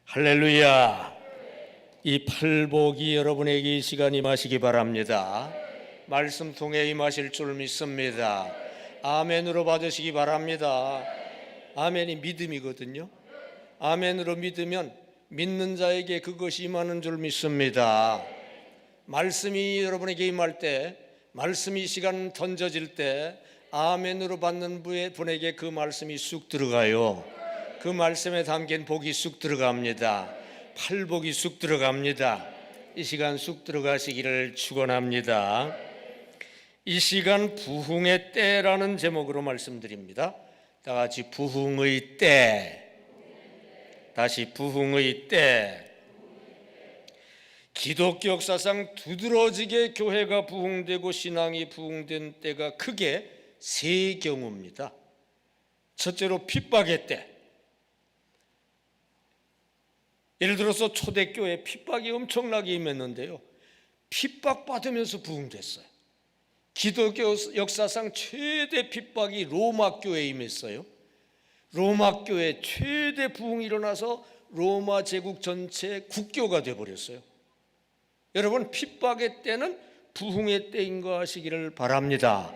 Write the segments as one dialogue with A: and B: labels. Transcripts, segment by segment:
A: 할렐루야. 이 팔복이 여러분에게 이 시간 임하시기 바랍니다. 말씀 통해 임하실 줄 믿습니다. 아멘으로 받으시기 바랍니다. 아멘이 믿음이거든요. 아멘으로 믿으면 믿는 자에게 그것이 임하는 줄 믿습니다. 말씀이 여러분에게 임할 때, 말씀이 이 시간 던져질 때 아멘으로 받는 분에게 그 말씀이 쑥 들어가요. 그 말씀에 담긴 복이 쑥 들어갑니다. 팔복이 쑥 들어갑니다. 이 시간 쑥 들어가시기를 축원합니다. 이 시간 부흥의 때라는 제목으로 말씀드립니다. 다 같이 부흥의 때. 다시 부흥의 때. 기독교 역사상 두드러지게 교회가 부흥되고 신앙이 부흥된 때가 크게 세 경우입니다. 첫째로 핍박의 때. 예를 들어서 초대교회 핍박이 엄청나게 임했는데요, 핍박받으면서 부흥됐어요. 기독교 역사상 최대 핍박이 로마 교회에 임했어요. 로마 교회 최대 부흥이 일어나서 로마 제국 전체 국교가 되어버렸어요. 여러분, 핍박의 때는 부흥의 때인 거 아시기를 바랍니다.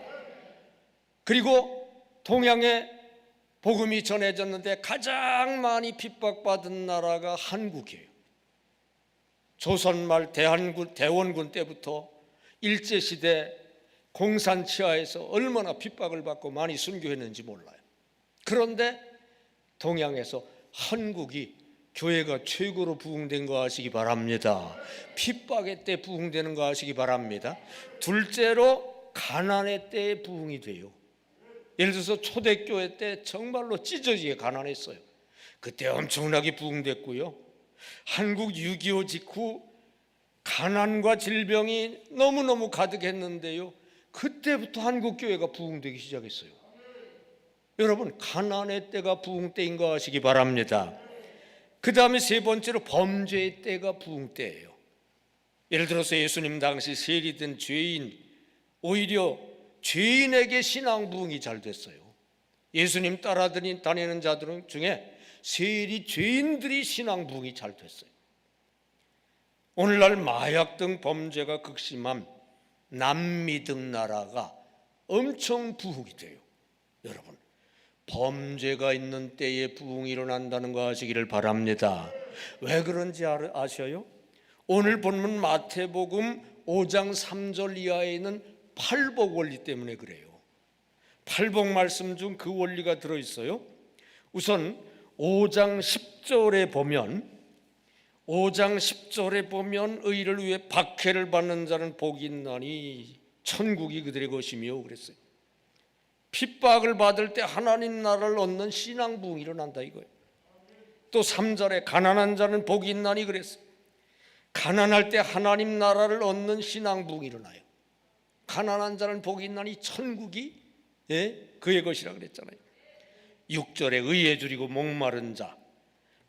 A: 그리고 동양에 복음이 전해졌는데 가장 많이 핍박받은 나라가 한국이에요. 조선 말 대원군 때부터 일제시대 공산치하에서 얼마나 핍박을 받고 많이 순교했는지 몰라요. 그런데 동양에서 한국이 교회가 최고로 부흥된 거 아시기 바랍니다. 핍박의 때 부흥되는 거 아시기 바랍니다. 둘째로 가난의 때에 부흥이 돼요. 예를 들어서 초대교회 때 정말로 찢어지게 가난했어요. 그때 엄청나게 부흥됐고요. 한국 6.25 직후 가난과 질병이 너무너무 가득했는데요, 그때부터 한국교회가 부흥되기 시작했어요. 여러분, 가난의 때가 부흥 때인 거 아시기 바랍니다. 그 다음에 세 번째로 범죄의 때가 부흥 때예요. 예를 들어서 예수님 당시 세리된 죄인, 오히려 죄인에게 신앙 부흥이 잘 됐어요. 예수님 따라 다니는 자들 중에 세리 죄인들이 신앙 부흥이 잘 됐어요. 오늘날 마약 등 범죄가 극심한 남미 등 나라가 엄청 부흥이 돼요. 여러분, 범죄가 있는 때에 부흥이 일어난다는 거 아시기를 바랍니다. 왜 그런지 아셔요? 오늘 본문 마태복음 5장 3절 이하에 있는 팔복 원리 때문에 그래요. 팔복 말씀 중 그 원리가 들어있어요. 우선 5장 10절에 보면 의를 위해 박해를 받는 자는 복이 있나니 천국이 그들의 것이며 그랬어요. 핍박을 받을 때 하나님 나라를 얻는 신앙 부흥이 일어난다 이거예요. 또 3절에 가난한 자는 복이 있나니 그랬어요. 가난할 때 하나님 나라를 얻는 신앙 부흥이 일어나요. 가난한 자는 복이 있나니 천국이 그의 것이라 그랬잖아요. 6절에 의에 줄이고 목마른 자,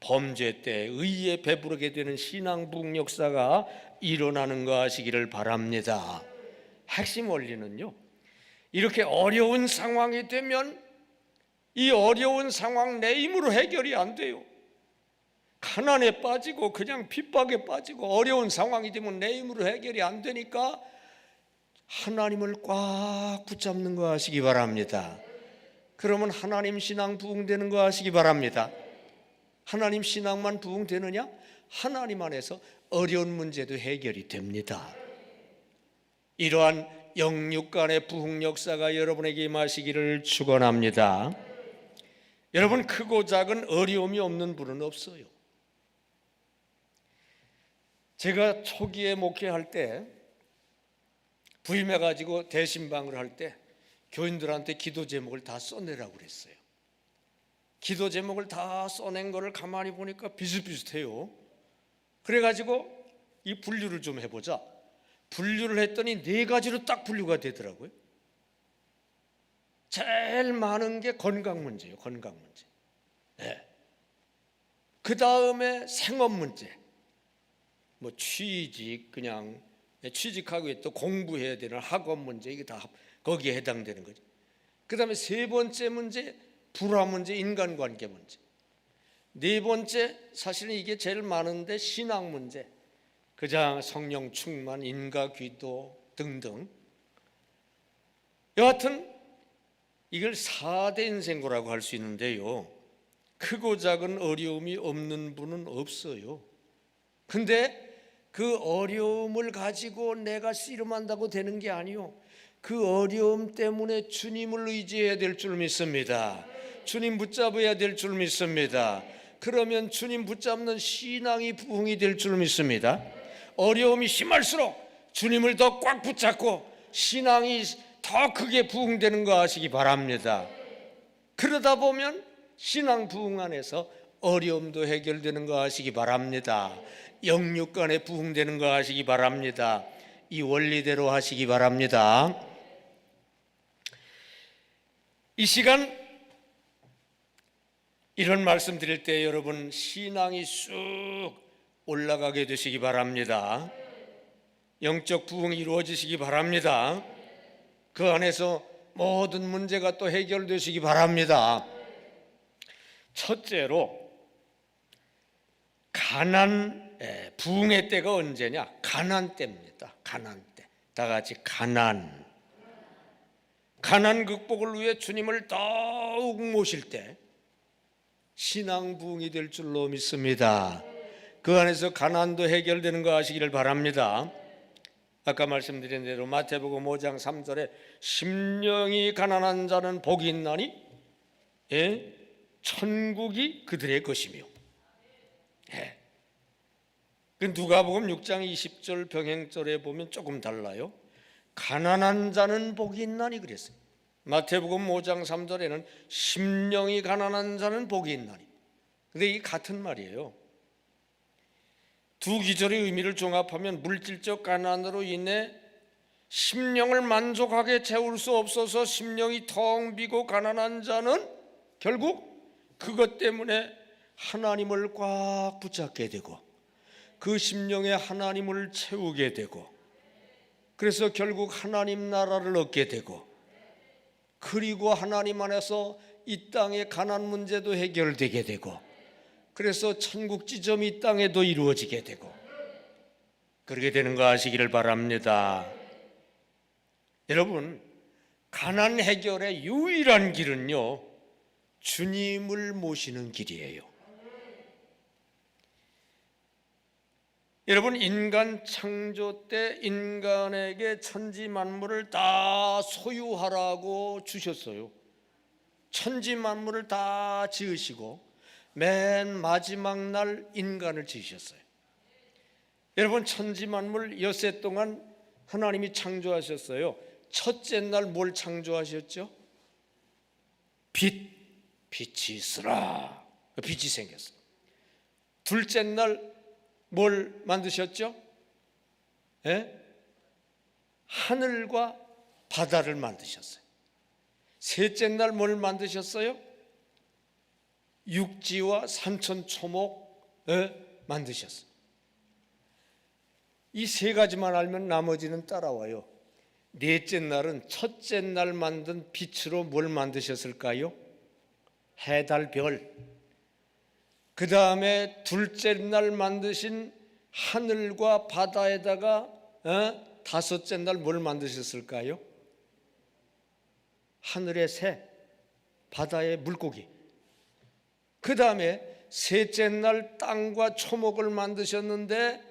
A: 범죄 때 의에 배부르게 되는 신앙 부흥 역사가 일어나는 거 아시기를 바랍니다. 핵심 원리는요, 이렇게 어려운 상황이 되면 이 어려운 상황 내 힘으로 해결이 안 돼요. 가난에 빠지고 그냥 핍박에 빠지고 어려운 상황이 되면 내 힘으로 해결이 안 되니까 하나님을 꽉 붙잡는 거 아시기 바랍니다. 그러면 하나님 신앙 부흥되는 거 아시기 바랍니다. 하나님 신앙만 부흥되느냐? 하나님 안에서 어려운 문제도 해결이 됩니다. 이러한 영육 간의 부흥 역사가 여러분에게 임하시기를 축원합니다. 여러분, 크고 작은 어려움이 없는 분은 없어요. 제가 초기에 목회할 때 부임해가지고 대신방을 할 때 교인들한테 기도 제목을 다 써내라고 그랬어요. 기도 제목을 다 써낸 거를 가만히 보니까 비슷비슷해요. 그래가지고 이 분류를 좀 해보자. 분류를 했더니 4가지로 딱 분류가 되더라고요. 제일 많은 게 건강 문제예요. 건강 문제. 그 다음에 생업 문제. 뭐 취직, 그냥 취직하고 또 공부해야 되는 학업 문제, 이게 다 거기에 해당되는 거죠. 그 다음에 세 번째 문제, 불화 문제, 인간관계 문제. 네 번째, 사실은 이게 제일 많은데 신앙 문제, 그냥 성령 충만, 인과 기도 등등. 여하튼 이걸 4대 인생고라고 할 수 있는데요, 크고 작은 어려움이 없는 분은 없어요. 근데 그 어려움을 가지고 내가 씨름한다고 되는 게 아니요, 그 어려움 때문에 주님을 의지해야 될 줄 믿습니다. 주님 붙잡아야 될 줄 믿습니다. 그러면 주님 붙잡는 신앙이 부흥이 될 줄 믿습니다. 어려움이 심할수록 주님을 더 꽉 붙잡고 신앙이 더 크게 부흥되는 거 아시기 바랍니다. 그러다 보면 신앙 부흥 안에서 어려움도 해결되는 거 아시기 바랍니다. 영육 간에 부흥되는 거 아시기 바랍니다. 이 원리대로 하시기 바랍니다. 이 시간 이런 말씀 드릴 때 여러분 신앙이 쑥 올라가게 되시기 바랍니다. 영적 부흥이 이루어지시기 바랍니다. 그 안에서 모든 문제가 또 해결되시기 바랍니다. 첫째로 부흥의 때가 언제냐? 가난 때입니다. 가난 때. 다 같이 가난 극복을 위해 주님을 더욱 모실 때 신앙 부흥이 될 줄로 믿습니다. 그 안에서 가난도 해결되는 거 아시기를 바랍니다. 아까 말씀드린 대로 마태복음 5장 3절에 심령이 가난한 자는 복이 있나니 천국이 그들의 것이며, 그 누가복음 6장 20절 병행절에 보면 조금 달라요. 가난한 자는 복이 있나니 그랬어요. 마태복음 5장 3절에는 심령이 가난한 자는 복이 있나니. 근데 이 같은 말이에요. 두 기절의 의미를 종합하면 물질적 가난으로 인해 심령을 만족하게 채울 수 없어서 심령이 텅 비고 가난한 자는 결국 그것 때문에 하나님을 꽉 붙잡게 되고 그 심령에 하나님을 채우게 되고, 그래서 결국 하나님 나라를 얻게 되고, 그리고 하나님 안에서 이 땅의 가난 문제도 해결되게 되고, 그래서 천국 지점이 이 땅에도 이루어지게 되고, 그렇게 되는 거 아시기를 바랍니다. 여러분, 가난 해결의 유일한 길은요, 주님을 모시는 길이에요. 여러분, 인간 창조 때 인간에게 천지 만물을 다 소유하라고 주셨어요. 천지 만물을 다 지으시고 맨 마지막 날 인간을 지으셨어요. 여러분, 천지 만물 엿새 동안 하나님이 창조하셨어요. 첫째 날 뭘 창조하셨죠? 빛이 있으라. 빛이 생겼어요. 둘째 날 뭘 만드셨죠? 하늘과 바다를 만드셨어요. 셋째 날 뭘 만드셨어요? 육지와 산천초목 만드셨어요. 이 세 가지만 알면 나머지는 따라와요. 넷째 날은 첫째 날 만든 빛으로 뭘 만드셨을까요? 해, 달, 별. 그 다음에 둘째 날 만드신 하늘과 바다에다가 다섯째 날 뭘 만드셨을까요? 하늘의 새, 바다의 물고기. 그 다음에 셋째 날 땅과 초목을 만드셨는데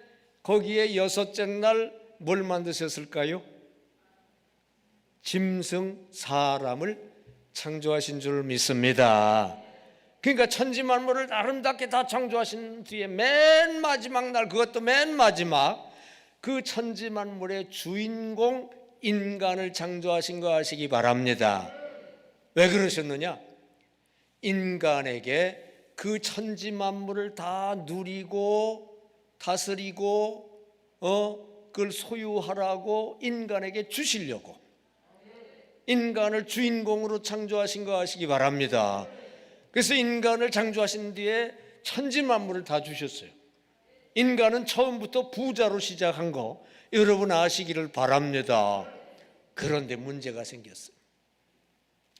A: 거기에 여섯째 날 뭘 만드셨을까요? 짐승, 사람을 창조하신 줄 믿습니다. 그러니까 천지 만물을 아름답게 다 창조하신 뒤에 맨 마지막 날, 그것도 맨 마지막, 그 천지 만물의 주인공 인간을 창조하신 거 아시기 바랍니다. 왜 그러셨느냐? 인간에게 그 천지 만물을 다 누리고 다스리고 그걸 소유하라고 인간에게 주시려고, 인간을 주인공으로 창조하신 거 아시기 바랍니다. 그래서 인간을 창조하신 뒤에 천지 만물을 다 주셨어요. 인간은 처음부터 부자로 시작한 거 여러분 아시기를 바랍니다. 그런데 문제가 생겼어요.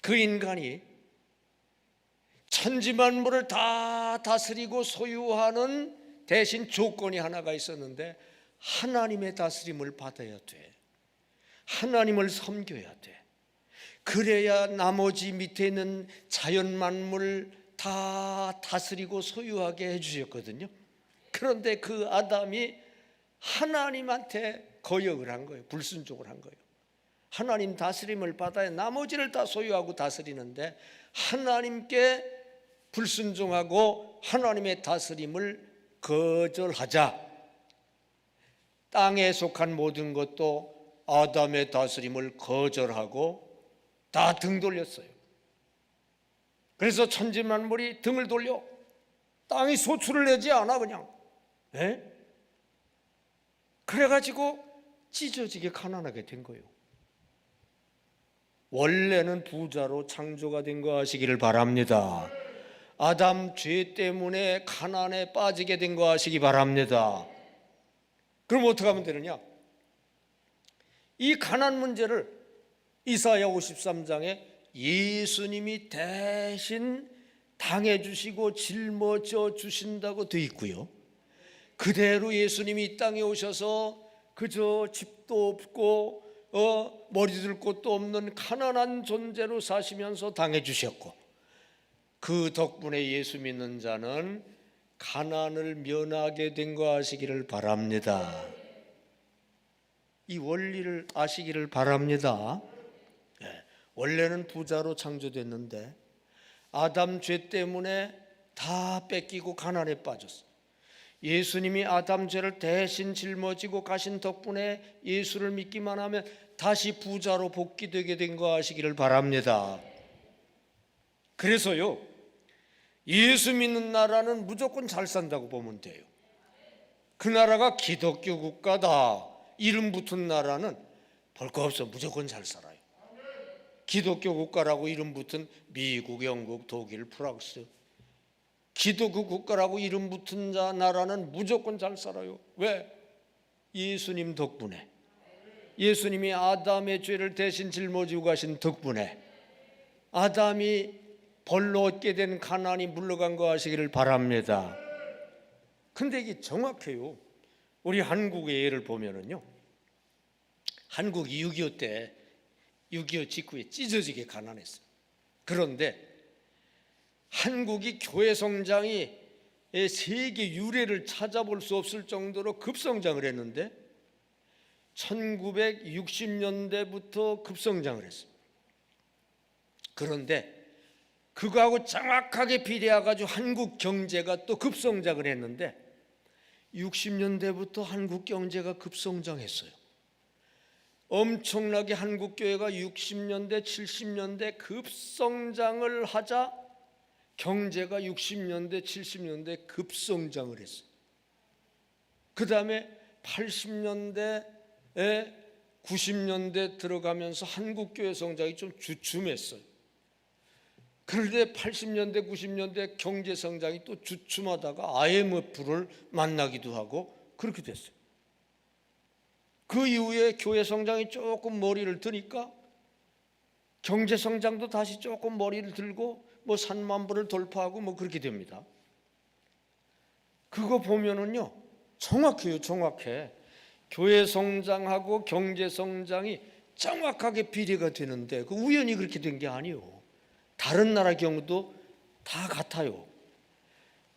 A: 그 인간이 천지만물을 다 다스리고 소유하는 대신 조건이 하나가 있었는데, 하나님의 다스림을 받아야 돼. 하나님을 섬겨야 돼. 그래야 나머지 밑에 있는 자연만물 다 다스리고 소유하게 해주셨거든요. 그런데 그 아담이 하나님한테 거역을 한 거예요. 불순종을 한 거예요. 하나님 다스림을 받아야 나머지를 다 소유하고 다스리는데, 하나님께 불순종하고 하나님의 다스림을 거절하자 땅에 속한 모든 것도 아담의 다스림을 거절하고 다 등 돌렸어요. 그래서 천지만물이 등을 돌려 땅이 소출을 내지 않아 그냥. 그래가지고 찢어지게 가난하게 된 거예요. 원래는 부자로 창조가 된 거 아시기를 바랍니다. 아담 죄 때문에 가난에 빠지게 된 거 아시기 바랍니다. 그럼 어떻게 하면 되느냐? 이 가난 문제를 이사야 53장에 예수님이 대신 당해주시고 짊어져 주신다고 되어 있고요, 그대로 예수님이 이 땅에 오셔서 그저 집도 없고 머리 둘 곳도 없는 가난한 존재로 사시면서 당해주셨고, 그 덕분에 예수 믿는 자는 가난을 면하게 된 거 아시기를 바랍니다. 이 원리를 아시기를 바랍니다. 원래는 부자로 창조됐는데 아담 죄 때문에 다 뺏기고 가난에 빠졌어요. 예수님이 아담 죄를 대신 짊어지고 가신 덕분에 예수를 믿기만 하면 다시 부자로 복귀되게 된 거 아시기를 바랍니다. 그래서요, 예수 믿는 나라는 무조건 잘 산다고 보면 돼요. 그 나라가 기독교 국가다 이름 붙은 나라는 볼 거 없어, 무조건 잘 살아요. 기독교 국가라고 이름 붙은 미국, 영국, 독일, 프랑스, 기독교 국가라고 이름 붙은 나라는 무조건 잘 살아요. 왜? 예수님 덕분에. 예수님이 아담의 죄를 대신 짊어지고 가신 덕분에 아담이 벌로 얻게 된 가난이 물러간 거 아시기를 바랍니다. 근데 이게 정확해요. 우리 한국의 예를 보면은요, 한국이 6.25 때 6.25 직후에 찢어지게 가난했어요. 그런데 한국이 교회 성장이 세계 유례를 찾아볼 수 없을 정도로 급성장을 했는데 1960년대부터 급성장을 했어요. 그런데 그거하고 정확하게 비례해가지고 한국 경제가 또 급성장을 했는데 60년대부터 한국 경제가 급성장했어요. 엄청나게 한국 교회가 60년대, 70년대 급성장을 하자 경제가 60년대, 70년대 급성장을 했어요. 그 다음에 80년대에 90년대 들어가면서 한국 교회 성장이 좀 주춤했어요. 그런데 80년대, 90년대 경제 성장이 또 주춤하다가 IMF를 만나기도 하고 그렇게 됐어요. 그 이후에 교회 성장이 조금 머리를 드니까 경제 성장도 다시 조금 머리를 들고 뭐 3만 불을 돌파하고 뭐 그렇게 됩니다. 그거 보면은요, 정확해요, 정확해. 교회 성장하고 경제 성장이 정확하게 비례가 되는데 그 우연히 그렇게 된 게 아니에요. 다른 나라 경우도 다 같아요.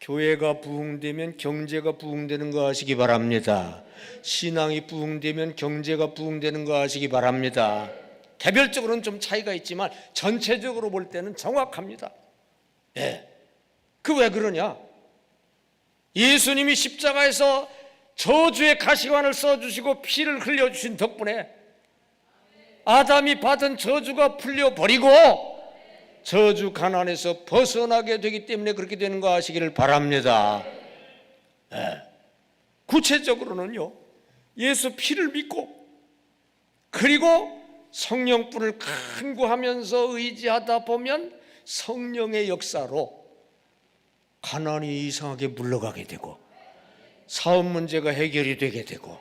A: 교회가 부흥되면 경제가 부흥되는 거 아시기 바랍니다. 신앙이 부흥되면 경제가 부흥되는 거 아시기 바랍니다. 개별적으로는 좀 차이가 있지만 전체적으로 볼 때는 정확합니다. 그 왜 그러냐? 예수님이 십자가에서 저주의 가시관을 써주시고 피를 흘려주신 덕분에 아담이 받은 저주가 풀려버리고 저주 가난에서 벗어나게 되기 때문에 그렇게 되는 거 아시기를 바랍니다. 구체적으로는요, 예수 피를 믿고 그리고 성령불을 간구하면서 의지하다 보면 성령의 역사로 가난이 이상하게 물러가게 되고 사업 문제가 해결이 되게 되고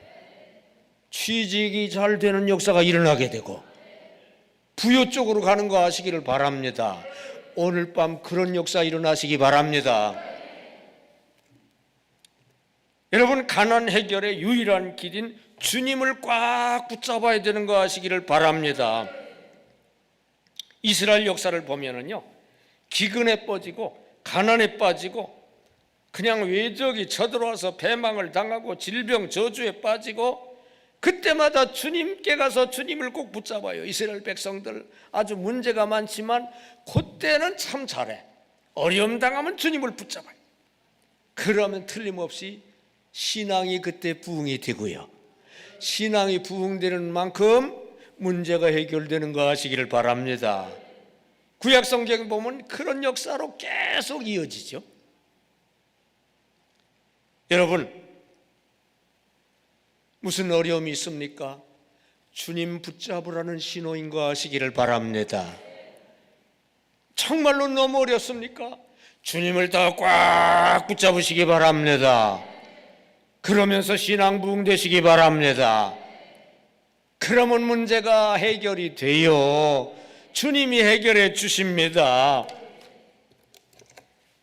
A: 취직이 잘 되는 역사가 일어나게 되고 부여 쪽으로 가는 거 아시기를 바랍니다. 오늘 밤 그런 역사 일어나시기 바랍니다. 여러분, 가난 해결의 유일한 길인 주님을 꽉 붙잡아야 되는 거 아시기를 바랍니다. 이스라엘 역사를 보면은요, 기근에 빠지고 가난에 빠지고 그냥 외적이 쳐들어와서 배망을 당하고 질병 저주에 빠지고 그때마다 주님께 가서 주님을 꼭 붙잡아요. 이스라엘 백성들 아주 문제가 많지만 그때는 참 잘해. 어려움 당하면 주님을 붙잡아요. 그러면 틀림없이 신앙이 그때 부흥이 되고요, 신앙이 부흥되는 만큼 문제가 해결되는 거 아시기를 바랍니다. 구약 성경 보면 그런 역사로 계속 이어지죠. 여러분, 무슨 어려움이 있습니까? 주님 붙잡으라는 신호인 거 아시기를 바랍니다. 정말로 너무 어렵습니까? 주님을 더 꽉 붙잡으시기 바랍니다. 그러면서 신앙 부흥되시기 바랍니다. 그러면 문제가 해결이 돼요. 주님이 해결해 주십니다.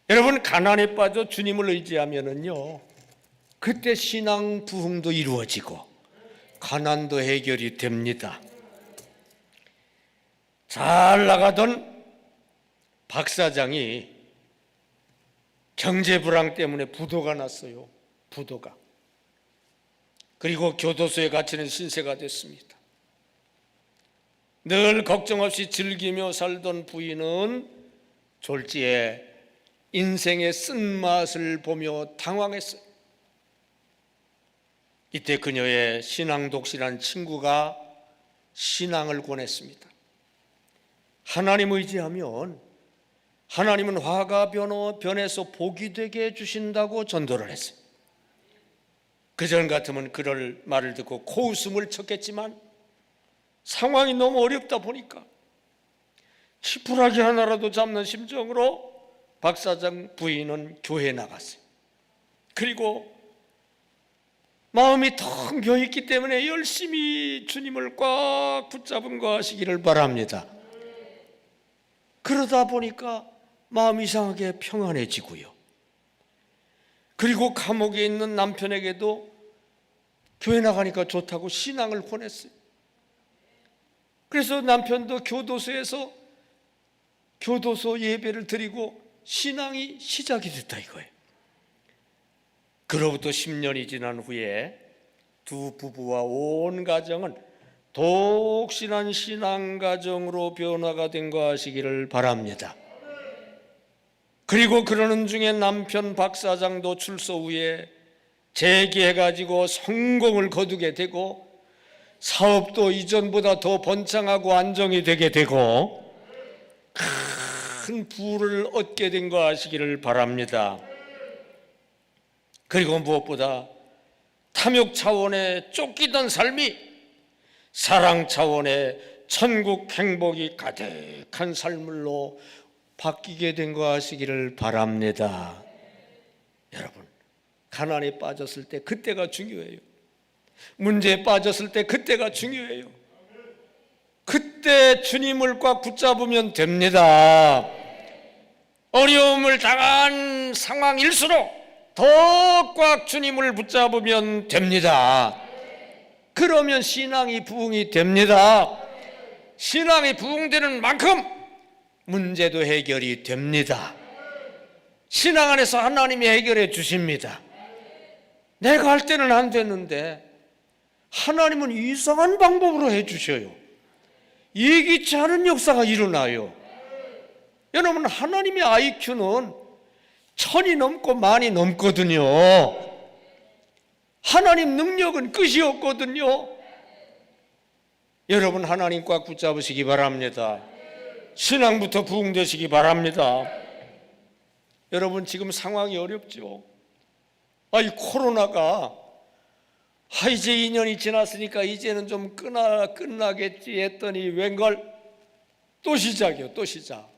A: 여러분, 가난에 빠져 주님을 의지하면은요, 그때 신앙 부흥도 이루어지고 가난도 해결이 됩니다. 잘 나가던 박 사장이 경제 불황 때문에 부도가 났어요. 부도가. 그리고 교도소에 갇히는 신세가 됐습니다. 늘 걱정 없이 즐기며 살던 부인은 졸지에 인생의 쓴맛을 보며 당황했어요. 이때 그녀의 신앙 독실한 친구가 신앙을 권했습니다. 하나님 의지하면 하나님은 화가 변해서 복이 되게 해주신다고 전도를 했어요. 그전 같으면 그럴 말을 듣고 코웃음을 쳤겠지만 상황이 너무 어렵다 보니까 지푸라기 하나라도 잡는 심정으로 박 사장 부인은 교회에 나갔어요. 그리고 마음이 텅 비어있기 때문에 열심히 주님을 꽉 붙잡은 거 하시기를 바랍니다. 그러다 보니까 마음이 이상하게 평안해지고요, 그리고 감옥에 있는 남편에게도 교회 나가니까 좋다고 신앙을 권했어요. 그래서 남편도 교도소에서 교도소 예배를 드리고 신앙이 시작이 됐다 이거예요. 그로부터 10년이 지난 후에 두 부부와 온 가정은 독실한 신앙 가정으로 변화가 된 거 아시기를 바랍니다. 그리고 그러는 중에 남편 박 사장도 출소 후에 재기해가지고 성공을 거두게 되고 사업도 이전보다 더 번창하고 안정이 되게 되고 큰 부를 얻게 된 거 아시기를 바랍니다. 그리고 무엇보다 탐욕 차원의 쫓기던 삶이 사랑 차원의 천국 행복이 가득한 삶으로 바뀌게 된 거 아시기를 바랍니다. 여러분, 가난에 빠졌을 때 그때가 중요해요. 문제에 빠졌을 때 그때가 중요해요. 그때 주님을 꽉 붙잡으면 됩니다. 어려움을 당한 상황일수록 더 꽉 주님을 붙잡으면 됩니다. 그러면 신앙이 부흥이 됩니다. 신앙이 부흥되는 만큼 문제도 해결이 됩니다. 신앙 안에서 하나님이 해결해 주십니다. 내가 할 때는 안 되는데 하나님은 이상한 방법으로 해 주셔요. 예기치 않은 역사가 일어나요. 여러분, 하나님의 IQ는 1000이 넘고 10,000이 넘거든요. 하나님 능력은 끝이 없거든요. 여러분, 하나님 꽉 붙잡으시기 바랍니다. 신앙부터 부흥되시기 바랍니다. 여러분, 지금 상황이 어렵죠. 이 코로나가 이제 2년이 지났으니까 이제는 좀 끝나겠지 했더니 웬걸 또 시작이요. 또 시작.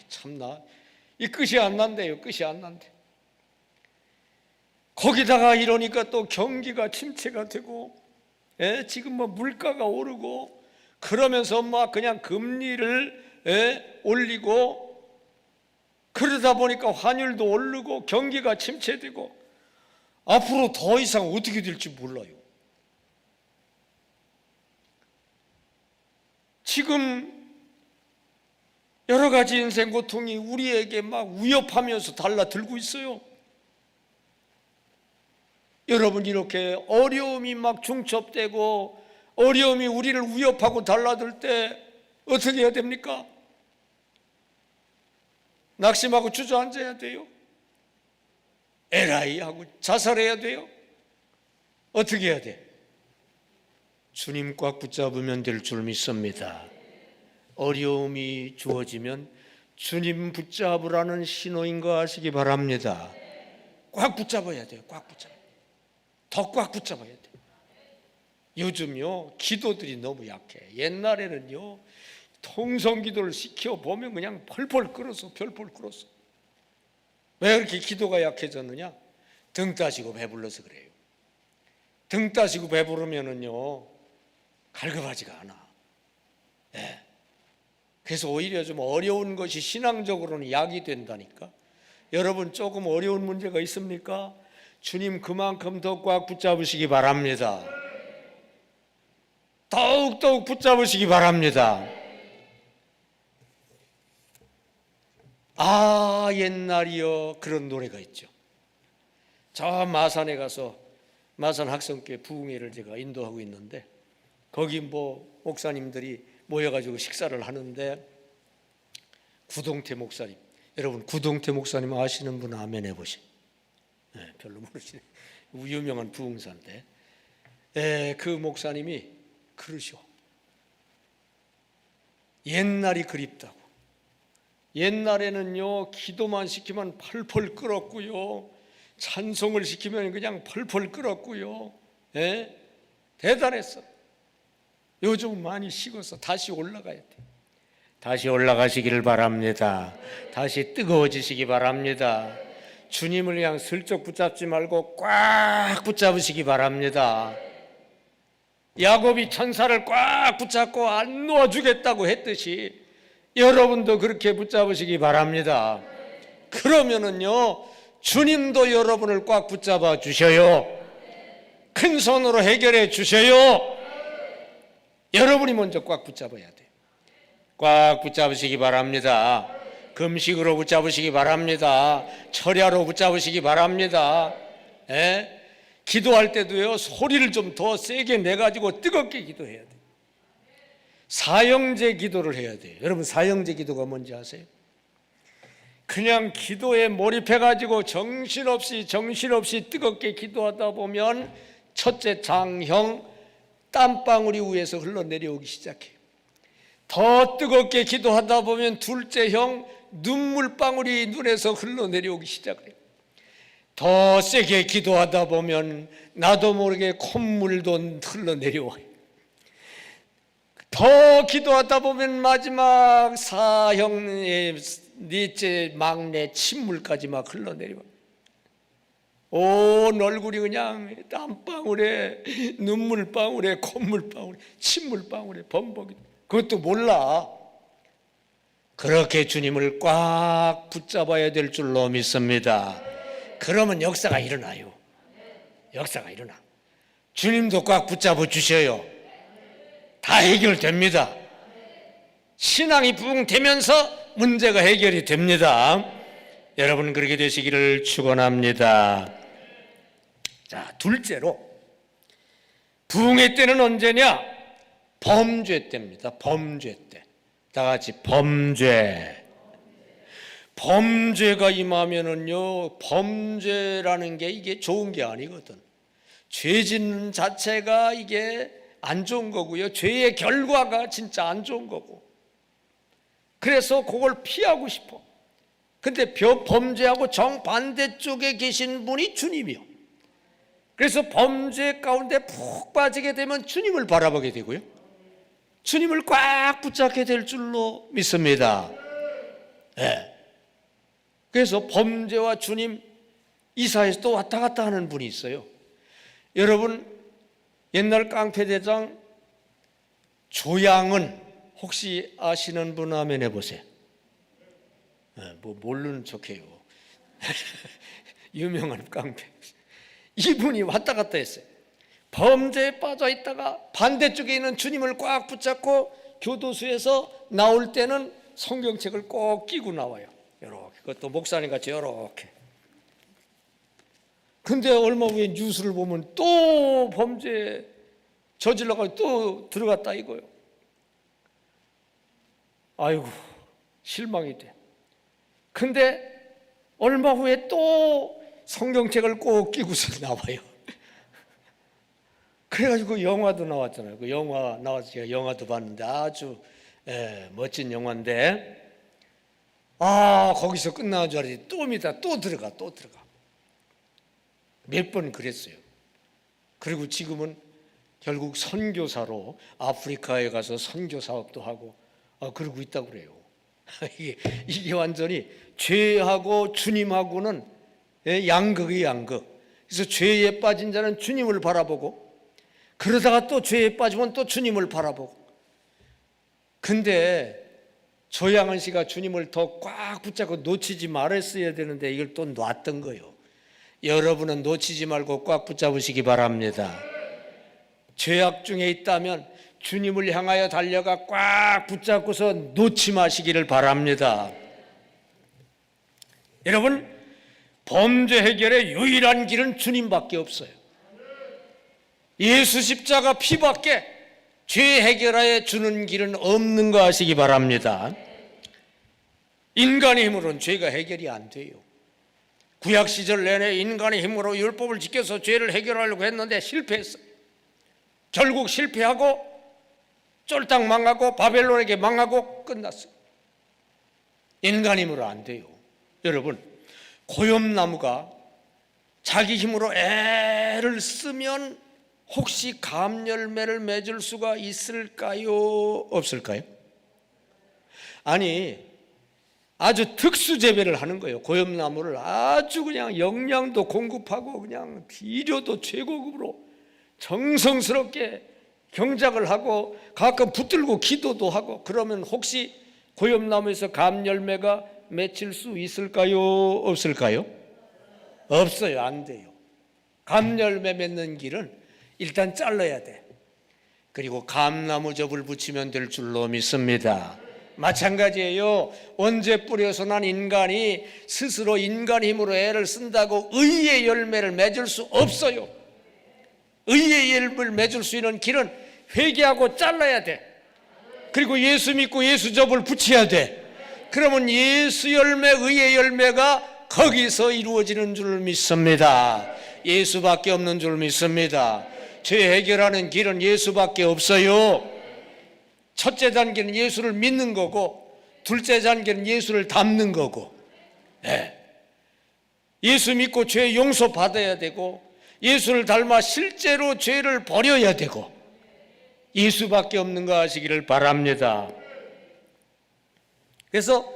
A: 참나, 이 끝이 안 난대요. 끝이 안 난대. 거기다가 이러니까 또 경기가 침체가 되고, 지금 물가가 오르고, 그러면서 그냥 금리를 올리고 그러다 보니까 환율도 오르고 경기가 침체되고 앞으로 더 이상 어떻게 될지 몰라요. 지금 여러 가지 인생 고통이 우리에게 막 위협하면서 달라들고 있어요. 여러분, 이렇게 어려움이 막 중첩되고 어려움이 우리를 위협하고 달라들 때 어떻게 해야 됩니까? 낙심하고 주저앉아야 돼요? 에라이 하고 자살해야 돼요? 어떻게 해야 돼? 주님 꽉 붙잡으면 될 줄 믿습니다. 어려움이 주어지면 주님 붙잡으라는 신호인 거 아시기 바랍니다. 꽉 붙잡아야 돼요. 꽉 붙잡아야 돼요. 더 꽉 붙잡아야 돼요. 요즘요 기도들이 너무 약해. 옛날에는요 통성기도를 시켜보면 그냥 펄펄 끓어서 별펄 끓었어. 왜 그렇게 기도가 약해졌느냐? 등 따시고 배불러서 그래요. 등 따시고 배부르면은요 갈급하지가 않아. 네. 그래서 오히려 좀 어려운 것이 신앙적으로는 약이 된다니까. 여러분, 조금 어려운 문제가 있습니까? 주님 그만큼 더 꽉 붙잡으시기 바랍니다. 더욱더욱 붙잡으시기 바랍니다. 아, 옛날이여, 그런 노래가 있죠. 저 마산에 가서 마산 학생교회 부흥회를 제가 인도하고 있는데 거기 목사님들이 모여가지고 식사를 하는데 구동태 목사님, 여러분 구동태 목사님 아시는 분 아멘 해보시. 네, 별로 모르시네. 유명한 부흥사인데 그 목사님이 그러셔. 옛날이 그립다고. 옛날에는요 기도만 시키면 펄펄 끓었고요, 찬송을 시키면 그냥 펄펄 끓었고요. 대단했어. 요즘 많이 식어서 다시 올라가야 돼. 다시 올라가시기를 바랍니다. 다시 뜨거워지시기 바랍니다. 주님을 그냥 슬쩍 붙잡지 말고 꽉 붙잡으시기 바랍니다. 야곱이 천사를 꽉 붙잡고 안 놓아주겠다고 했듯이 여러분도 그렇게 붙잡으시기 바랍니다. 그러면은요 주님도 여러분을 꽉 붙잡아 주셔요. 큰 손으로 해결해 주셔요. 여러분이 먼저 꽉 붙잡아야 돼요. 꽉 붙잡으시기 바랍니다. 금식으로 붙잡으시기 바랍니다. 철야로 붙잡으시기 바랍니다. 기도할 때도요 소리를 좀 더 세게 내가지고 뜨겁게 기도해야 돼요. 사형제 기도를 해야 돼요. 여러분, 사형제 기도가 뭔지 아세요? 그냥 기도에 몰입해가지고 정신없이 뜨겁게 기도하다 보면 첫째 장형 땀방울이 위에서 흘러내려오기 시작해요. 더 뜨겁게 기도하다 보면 둘째 형 눈물방울이 눈에서 흘러내려오기 시작해요. 더 세게 기도하다 보면 나도 모르게 콧물도 흘러내려와요. 더 기도하다 보면 마지막 사형의 넷째 막내 침물까지 막 흘러내려와요. 온 얼굴이 그냥 땀방울에 눈물방울에 콧물방울에 침물방울에 범벅이. 그것도 몰라. 그렇게 주님을 꽉 붙잡아야 될 줄로 믿습니다. 그러면 역사가 일어나요. 역사가 일어나. 주님도 꽉 붙잡아 주셔요. 다 해결됩니다. 신앙이 부흥되면서 문제가 해결이 됩니다. 여러분 그렇게 되시기를 축원합니다. 자, 둘째로 부흥의 때는 언제냐? 범죄 때입니다. 범죄 때. 다 같이 범죄. 범죄가 임하면은요, 범죄라는 게 이게 좋은 게 아니거든. 죄 짓는 자체가 이게 안 좋은 거고요. 죄의 결과가 진짜 안 좋은 거고. 그래서 그걸 피하고 싶어. 근데 범죄하고 정반대쪽에 계신 분이 주님이요. 그래서 범죄 가운데 푹 빠지게 되면 주님을 바라보게 되고요, 주님을 꽉 붙잡게 될 줄로 믿습니다. 그래서 범죄와 주님 이 사이에서 또 왔다 갔다 하는 분이 있어요. 여러분, 옛날 깡패대장 조양은 혹시 아시는 분 아멘 해보세요. 뭐 모르는 척해요. 유명한 깡패. 이분이 왔다 갔다 했어요. 범죄에 빠져 있다가 반대쪽에 있는 주님을 꽉 붙잡고 교도소에서 나올 때는 성경책을 꼭 끼고 나와요. 이렇게. 그것도 목사님 같이 이렇게. 근데 얼마 후에 뉴스를 보면 또 범죄 저질러가지고 또 들어갔다 이거요. 아이고, 실망이 돼. 근데 얼마 후에 또 성경책을 꼭 끼고서 나와요. 그래가지고 영화도 나왔잖아요. 그 영화 나와서 제가 영화도 봤는데 아주 멋진 영화인데, 거기서 끝나는 줄 알았더니 또 들어가. 몇 번 그랬어요. 그리고 지금은 결국 선교사로 아프리카에 가서 선교 사업도 하고 그러고 있다고 그래요. 이게 완전히 죄하고 주님하고는 양극이 양극. 그래서 죄에 빠진 자는 주님을 바라보고, 그러다가 또 죄에 빠지면 또 주님을 바라보고. 근데 조양은 씨가 주님을 더 꽉 붙잡고 놓치지 말았어야 되는데 이걸 또 놨던 거예요. 여러분은 놓치지 말고 꽉 붙잡으시기 바랍니다. 죄악 중에 있다면 주님을 향하여 달려가 꽉 붙잡고서 놓지 마시기를 바랍니다. 여러분, 범죄 해결의 유일한 길은 주님밖에 없어요. 예수 십자가 피밖에 죄 해결하여 주는 길은 없는 거 아시기 바랍니다. 인간의 힘으로는 죄가 해결이 안 돼요. 구약 시절 내내 인간의 힘으로 율법을 지켜서 죄를 해결하려고 했는데 실패했어요. 결국 실패하고 쫄딱 망하고 바벨론에게 망하고 끝났어요. 인간 힘으로 안 돼요. 여러분, 고염나무가 자기 힘으로 애를 쓰면 혹시 감열매를 맺을 수가 있을까요? 없을까요? 아니, 아주 특수 재배를 하는 거예요. 고염나무를 아주 그냥 영양도 공급하고 그냥 비료도 최고급으로 정성스럽게 경작을 하고 가끔 붙들고 기도도 하고, 그러면 혹시 고염나무에서 감열매가 맺힐 수 있을까요? 없을까요? 없어요. 안 돼요. 감열매 맺는 길은 일단 잘라야 돼. 그리고 감나무접을 붙이면 될 줄로 믿습니다. 마찬가지예요. 언제 뿌려서 난 인간이 스스로 인간 힘으로 애를 쓴다고 의의 열매를 맺을 수 없어요. 의의 열매를 맺을 수 있는 길은 회개하고 잘라야 돼. 그리고 예수 믿고 예수접을 붙여야 돼. 그러면 예수 열매, 의의 열매가 거기서 이루어지는 줄 믿습니다. 예수밖에 없는 줄 믿습니다. 죄 해결하는 길은 예수밖에 없어요. 첫째 단계는 예수를 믿는 거고, 둘째 단계는 예수를 닮는 거고. 예수 믿고 죄 용서 받아야 되고, 예수를 닮아 실제로 죄를 버려야 되고, 예수밖에 없는 거 아시기를 바랍니다. 그래서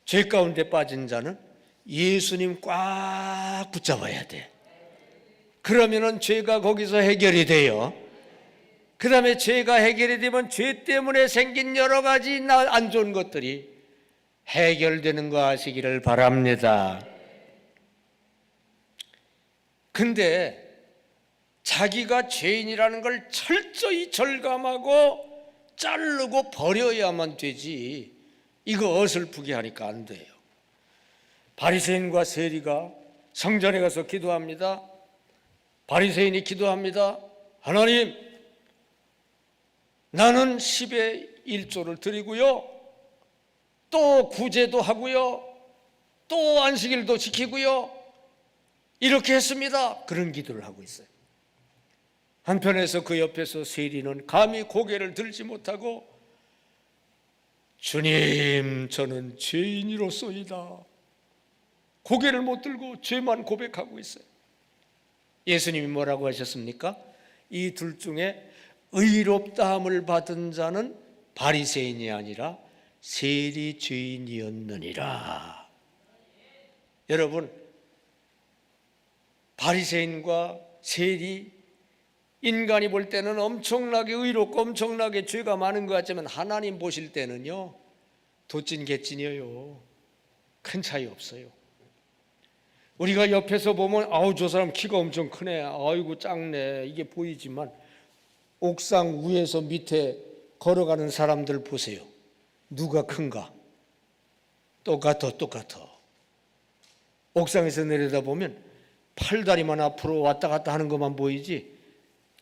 A: 죄 가운데 빠진 자는 예수님 꽉 붙잡아야 돼. 그러면은 죄가 거기서 해결이 돼요. 그 다음에 죄가 해결이 되면 죄 때문에 생긴 여러 가지 안 좋은 것들이 해결되는 거 아시기를 바랍니다. 근데 자기가 죄인이라는 걸 철저히 절감하고 자르고 버려야만 되지, 이거 어설프게 하니까 안 돼요. 바리새인과 세리가 성전에 가서 기도합니다. 바리새인이 기도합니다. 하나님, 나는 10의 1조를 드리고요, 또 구제도 하고요, 또 안식일도 지키고요, 이렇게 했습니다. 그런 기도를 하고 있어요. 한편에서 그 옆에서 세리는 감히 고개를 들지 못하고, 주님, 저는 죄인이로소이다, 고개를 못 들고 죄만 고백하고 있어요. 예수님이 뭐라고 하셨습니까? 이 둘 중에 의롭다함을 받은 자는 바리새인이 아니라 세리 죄인이었느니라. 여러분, 바리새인과 세리, 인간이 볼 때는 엄청나게 의롭고 엄청나게 죄가 많은 것 같지만 하나님 보실 때는요, 도찐개찐이에요. 큰 차이 없어요. 우리가 옆에서 보면 아우 저 사람 키가 엄청 크네, 아이고 작네, 이게 보이지만 옥상 위에서 밑에 걸어가는 사람들 보세요. 누가 큰가? 똑같아. 옥상에서 내려다보면 팔다리만 앞으로 왔다 갔다 하는 것만 보이지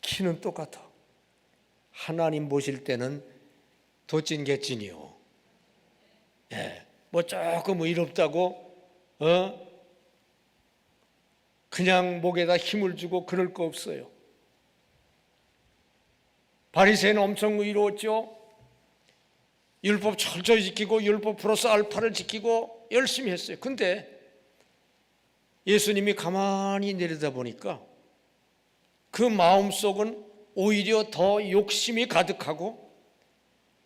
A: 키는 똑같아. 하나님 보실 때는 도찐개찐이요. 뭐 조금 의롭다고 그냥 목에다 힘을 주고 그럴 거 없어요. 바리새인은 엄청 의로웠죠. 율법 철저히 지키고 율법 플러스 알파를 지키고 열심히 했어요. 근데 예수님이 가만히 내려다보니까 그 마음속은 오히려 더 욕심이 가득하고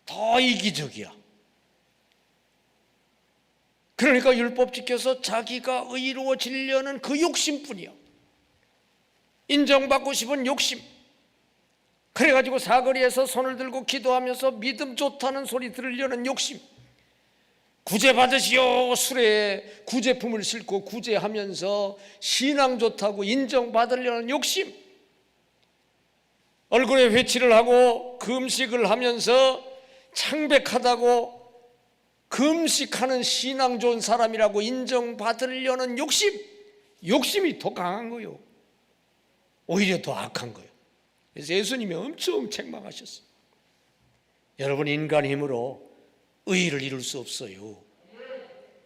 A: 더 이기적이야. 그러니까 율법 지켜서 자기가 의로워지려는 그 욕심뿐이야. 인정받고 싶은 욕심. 그래가지고 사거리에서 손을 들고 기도하면서 믿음 좋다는 소리 들으려는 욕심. 구제 받으시오 술에 구제품을 싣고 구제하면서 신앙 좋다고 인정받으려는 욕심. 얼굴에 회치를 하고 금식을 하면서 창백하다고 금식하는 신앙 좋은 사람이라고 인정받으려는 욕심. 욕심이 더 강한 거예요. 오히려 더 악한 거예요. 그래서 예수님이 엄청 책망하셨어요. 여러분, 인간 힘으로 의의를 이룰 수 없어요.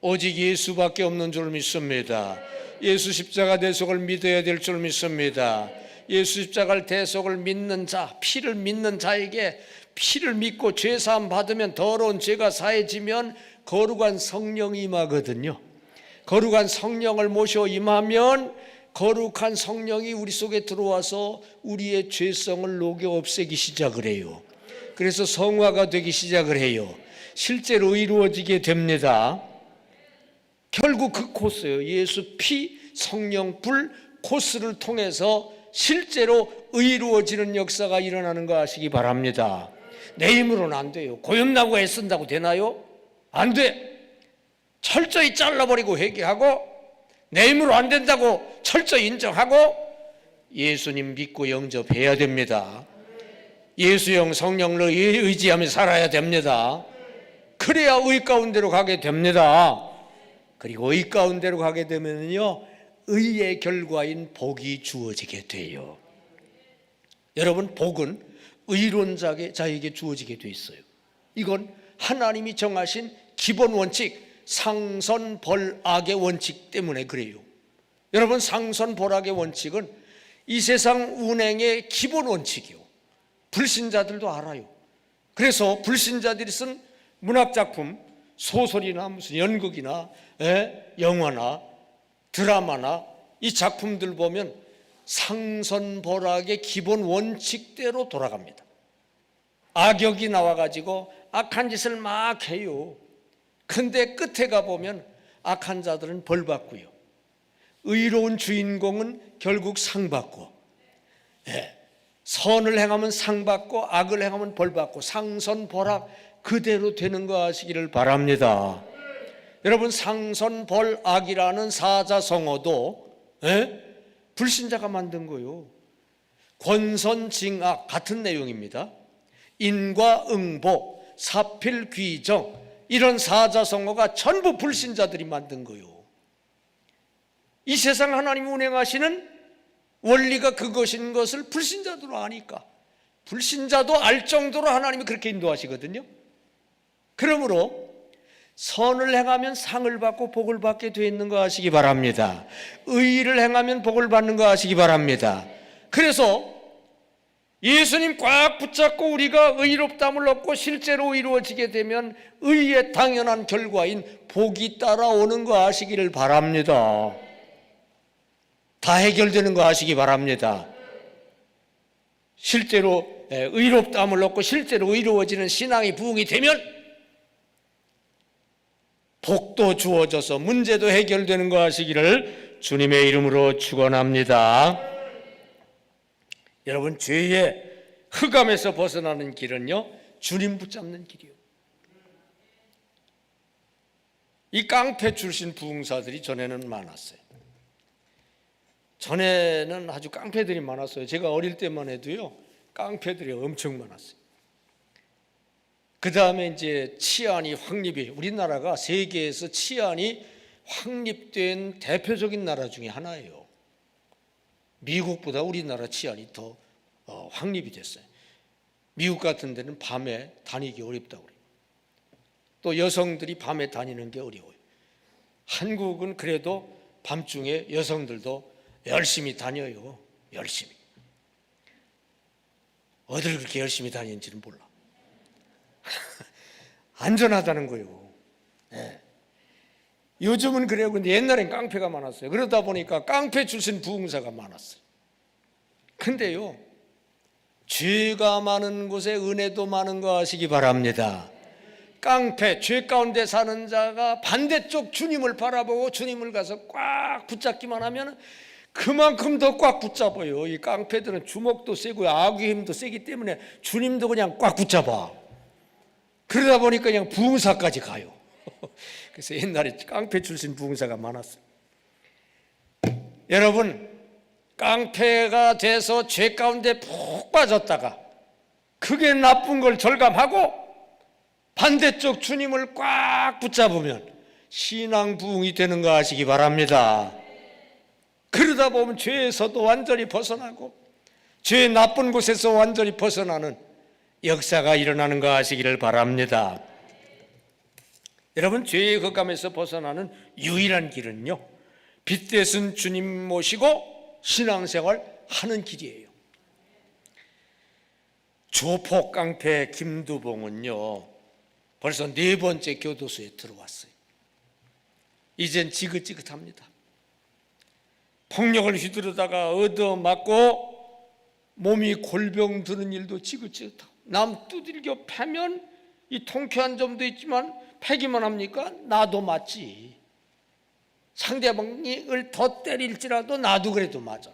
A: 오직 예수밖에 없는 줄 믿습니다. 예수 십자가 대속을 믿어야 될 줄 믿습니다. 예수 십자가 대속을 믿는 자, 피를 믿는 자에게 피를 믿고 죄사함 받으면 더러운 죄가 사해지면 거룩한 성령이 임하거든요. 거룩한 성령을 모셔 임하면 거룩한 성령이 우리 속에 들어와서 우리의 죄성을 녹여 없애기 시작을 해요. 그래서 성화가 되기 시작을 해요. 실제로 이루어지게 됩니다. 결국 그 코스예요. 예수 피, 성령 불 코스를 통해서 실제로 의로워지는 역사가 일어나는 거 아시기 바랍니다. 내 힘으로는 안 돼요. 고용나고 애쓴다고 되나요? 안 돼. 철저히 잘라버리고 회개하고 내 힘으로 안 된다고 철저히 인정하고 예수님 믿고 영접해야 됩니다. 예수형 성령을 의지하며 살아야 됩니다. 그래야 의 가운데로 가게 됩니다. 그리고 의 가운데로 가게 되면요, 의의 결과인 복이 주어지게 돼요. 여러분, 복은 의론자에게 주어지게 돼 있어요. 이건 하나님이 정하신 기본 원칙, 상선벌악의 원칙 때문에 그래요. 여러분, 상선벌악의 원칙은 이 세상 운행의 기본 원칙이요. 불신자들도 알아요. 그래서 불신자들이 쓴 문학작품, 소설이나 무슨 연극이나 영화나 드라마나 이 작품들 보면 상선벌악의 기본 원칙대로 돌아갑니다. 악역이 나와가지고 악한 짓을 막 해요. 근데 끝에 가보면 악한 자들은 벌 받고요, 의로운 주인공은 결국 상 받고, 선을 행하면 상 받고 악을 행하면 벌 받고, 상선벌악 그대로 되는 거 아시기를 바랍니다. 여러분, 상선벌악이라는 사자성어도 불신자가 만든 거예요. 권선징악 같은 내용입니다. 인과응보, 사필귀정, 이런 사자성어가 전부 불신자들이 만든 거예요. 이 세상 하나님이 운행하시는 원리가 그것인 것을 불신자도 아니까 불신자도 알 정도로 하나님이 그렇게 인도하시거든요. 그러므로 선을 행하면 상을 받고 복을 받게 되어 있는 거 아시기 바랍니다. 의를 행하면 복을 받는 거 아시기 바랍니다. 그래서 예수님 꽉 붙잡고 우리가 의롭다함을 얻고 실제로 이루어지게 되면 의의 당연한 결과인 복이 따라오는 거 아시기를 바랍니다. 다 해결되는 거 아시기 바랍니다. 실제로 의롭다함을 얻고 실제로 의로워지는 신앙이 부흥이 되면 복도 주어져서 문제도 해결되는 거 아시기를 주님의 이름으로 축원합니다. 여러분, 죄의 흑암에서 벗어나는 길은요, 주님 붙잡는 길이요. 이 깡패 출신 부흥사들이 전에는 많았어요. 전에는 아주 깡패들이 많았어요. 제가 어릴 때만 해도요, 깡패들이 엄청 많았어요. 그 다음에 이제 치안이 확립이, 우리나라가 세계에서 치안이 확립된 대표적인 나라 중에 하나예요. 미국보다 우리나라 치안이 더 확립이 됐어요. 미국 같은 데는 밤에 다니기 어렵다고 그래요. 또 여성들이 밤에 다니는 게 어려워요. 한국은 그래도 밤중에 여성들도 열심히 다녀요. 열심히. 어딜 그렇게 열심히 다니는지는 몰라. 안전하다는 거예요. 네. 요즘은 그래요. 근데 옛날엔 깡패가 많았어요. 그러다 보니까 깡패 출신 부흥사가 많았어요. 근데요, 죄가 많은 곳에 은혜도 많은 거 아시기 바랍니다. 깡패, 죄 가운데 사는 자가 반대쪽 주님을 바라보고 주님을 가서 꽉 붙잡기만 하면 그만큼 더 꽉 붙잡아요. 이 깡패들은 주먹도 세고 악의 힘도 세기 때문에 주님도 그냥 꽉 붙잡아. 그러다 보니까 그냥 부흥사까지 가요. 그래서 옛날에 깡패 출신 부흥사가 많았어요. 여러분, 깡패가 돼서 죄 가운데 푹 빠졌다가 그게 나쁜 걸 절감하고 반대쪽 주님을 꽉 붙잡으면 신앙 부흥이 되는 거 아시기 바랍니다. 그러다 보면 죄에서도 완전히 벗어나고 죄의 나쁜 곳에서 완전히 벗어나는 역사가 일어나는 거 아시기를 바랍니다. 여러분, 죄의 흑암에서 벗어나는 유일한 길은요, 빛되신 주님 모시고 신앙생활 하는 길이에요. 조폭 깡패 김두봉은요, 벌써 4번째 교도소에 들어왔어요. 이젠 지긋지긋합니다. 폭력을 휘두르다가 얻어맞고 몸이 골병 드는 일도 지긋지긋하고, 남 두들겨 패면 이 통쾌한 점도 있지만 패기만 합니까? 나도 맞지. 상대방을 더 때릴지라도 나도 그래도 맞아.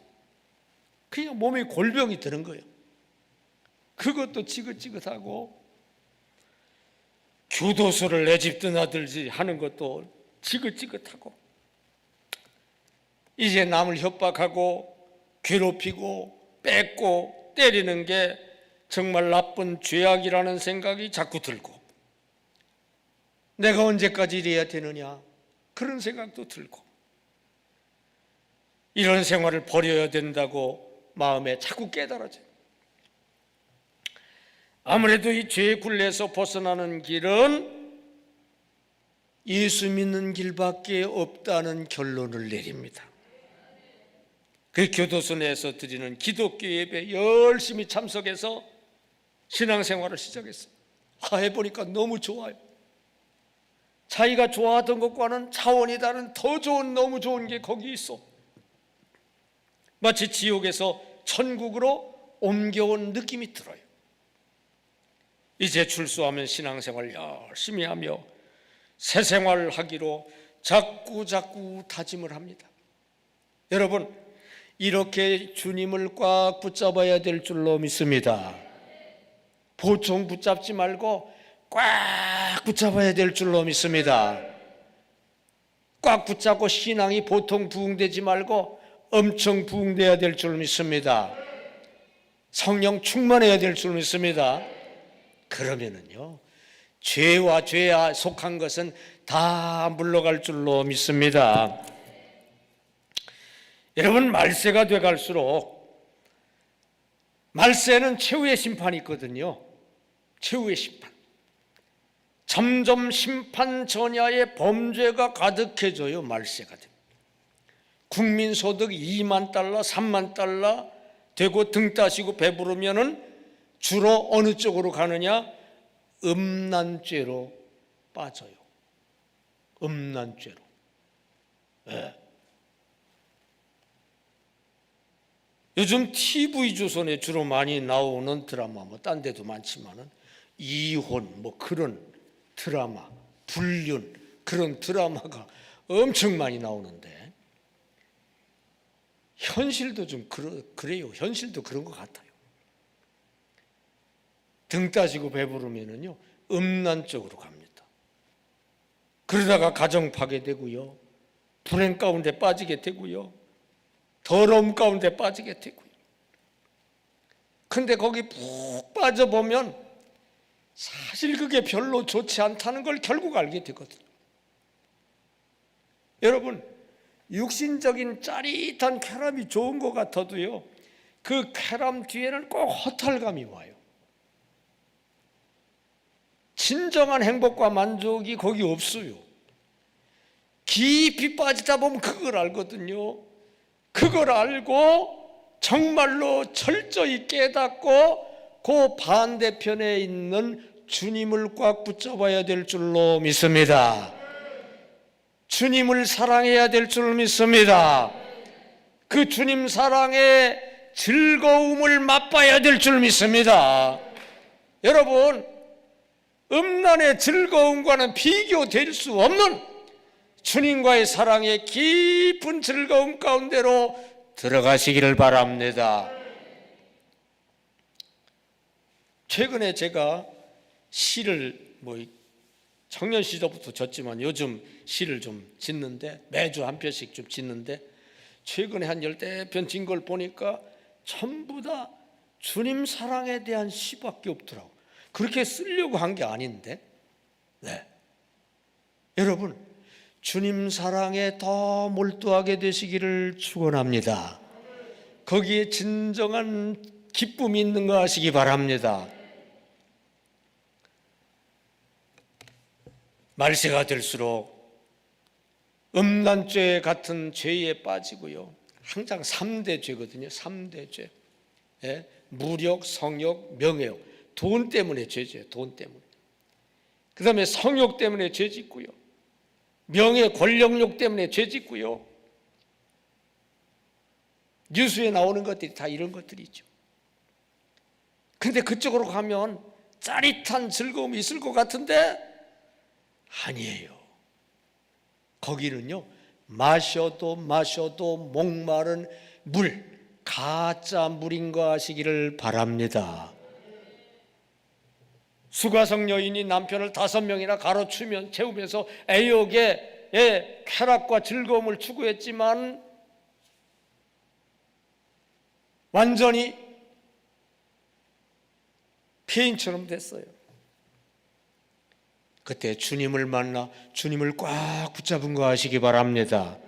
A: 그냥 몸에 골병이 드는 거예요. 그것도 지긋지긋하고, 교도소를 내 집 드나들지 하는 것도 지긋지긋하고, 이제 남을 협박하고 괴롭히고 뺏고 때리는 게 정말 나쁜 죄악이라는 생각이 자꾸 들고, 내가 언제까지 이래야 되느냐 그런 생각도 들고, 이런 생활을 버려야 된다고 마음에 자꾸 깨달아져요. 아무래도 이 죄의 굴레에서 벗어나는 길은 예수 믿는 길밖에 없다는 결론을 내립니다. 그 교도소 내에서 드리는 기독교 예배 열심히 참석해서 신앙생활을 시작했어요. 해보니까 너무 좋아요. 자기가 좋아하던 것과는 차원이 다른 더 좋은, 너무 좋은 게 거기 있어. 마치 지옥에서 천국으로 옮겨온 느낌이 들어요. 이제 출소하면 신앙생활 열심히 하며 새 생활을 하기로 자꾸 다짐을 합니다. 여러분, 이렇게 주님을 꽉 붙잡아야 될 줄로 믿습니다. 보통 붙잡지 말고 꽉 붙잡아야 될 줄로 믿습니다. 꽉 붙잡고 신앙이 보통 부흥되지 말고 엄청 부흥돼야 될 줄 믿습니다. 성령 충만해야 될 줄 믿습니다. 그러면은요, 죄와 죄에 속한 것은 다 물러갈 줄로 믿습니다. 여러분, 말세가 돼 갈수록 말세는 최후의 심판이 있거든요. 최후의 심판. 점점 심판 전야에 범죄가 가득해져요. 말세가 되면 국민소득 2만 달러 3만 달러 되고 등 따시고 배부르면은 주로 어느 쪽으로 가느냐? 음란죄로 빠져요. 음란죄로. 네. 요즘 TV조선에 주로 많이 나오는 드라마, 뭐 딴 데도 많지만은 이혼, 뭐 그런 드라마, 불륜, 그런 드라마가 엄청 많이 나오는데, 현실도 좀 그래요. 현실도 그런 것 같아요. 등 따지고 배부르면은요, 음란 쪽으로 갑니다. 그러다가 가정 파괴되고요, 불행 가운데 빠지게 되고요, 더러움 가운데 빠지게 되고요. 근데 거기 푹 빠져보면 사실 그게 별로 좋지 않다는 걸 결국 알게 되거든요. 여러분, 육신적인 짜릿한 쾌감이 좋은 것 같아도요, 그 쾌감 뒤에는 꼭 허탈감이 와요. 진정한 행복과 만족이 거기 없어요. 깊이 빠지다 보면 그걸 알거든요. 그걸 알고 정말로 철저히 깨닫고 그 반대편에 있는 주님을 꽉 붙잡아야 될 줄로 믿습니다. 주님을 사랑해야 될 줄 믿습니다. 그 주님 사랑의 즐거움을 맛봐야 될 줄 믿습니다. 여러분, 음란의 즐거움과는 비교될 수 없는 주님과의 사랑의 깊은 즐거움 가운데로 들어가시기를 바랍니다. 최근에 제가 시를 청년 시절부터 졌지만 요즘 시를 좀 짓는데, 매주 한 편씩 좀 짓는데, 최근에 한 10편 진 걸 보니까 전부 다 주님 사랑에 대한 시밖에 없더라고. 그렇게 쓰려고 한 게 아닌데, 네. 여러분, 주님 사랑에 더 몰두하게 되시기를 축원합니다. 거기에 진정한 기쁨이 있는 거 아시기 바랍니다. 말세가 될수록 음란죄 같은 죄에 빠지고요, 항상 3대 죄거든요. 3대 죄. 예? 무력, 성욕, 명예욕. 돈 때문에 죄죠. 돈 때문에. 그 다음에 성욕 때문에 죄 짓고요, 명예, 권력욕 때문에 죄 짓고요. 뉴스에 나오는 것들이 다 이런 것들이죠. 근데 그쪽으로 가면 짜릿한 즐거움이 있을 것 같은데 아니에요. 거기는요, 마셔도 목마른 물, 가짜 물인 거 아시기를 바랍니다. 수가성 여인이 남편을 5명이나 가로추면 채우면서 애욕의 쾌락과 즐거움을 추구했지만 완전히 폐인처럼 됐어요. 그때 주님을 만나 주님을 꽉 붙잡은 거 아시기 바랍니다.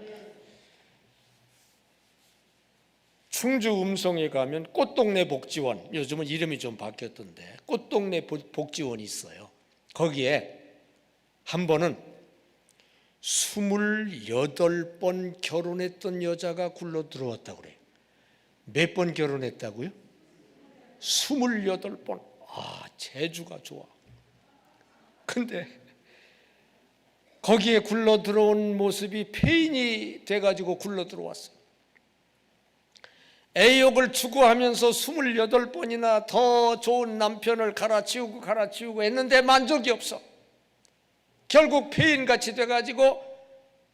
A: 충주 음성에 가면 꽃동네 복지원, 요즘은 이름이 좀 바뀌었던데 꽃동네 복지원이 있어요. 거기에 한 번은 28번 결혼했던 여자가 굴러 들어왔다고 그래요. 몇 번 결혼했다고요? 28번. 재주가 좋아. 근데 거기에 굴러 들어온 모습이 폐인이 돼가지고 굴러 들어왔어요. 애욕을 추구하면서 28번이나 더 좋은 남편을 갈아치우고 했는데 만족이 없어. 결국 폐인같이 돼가지고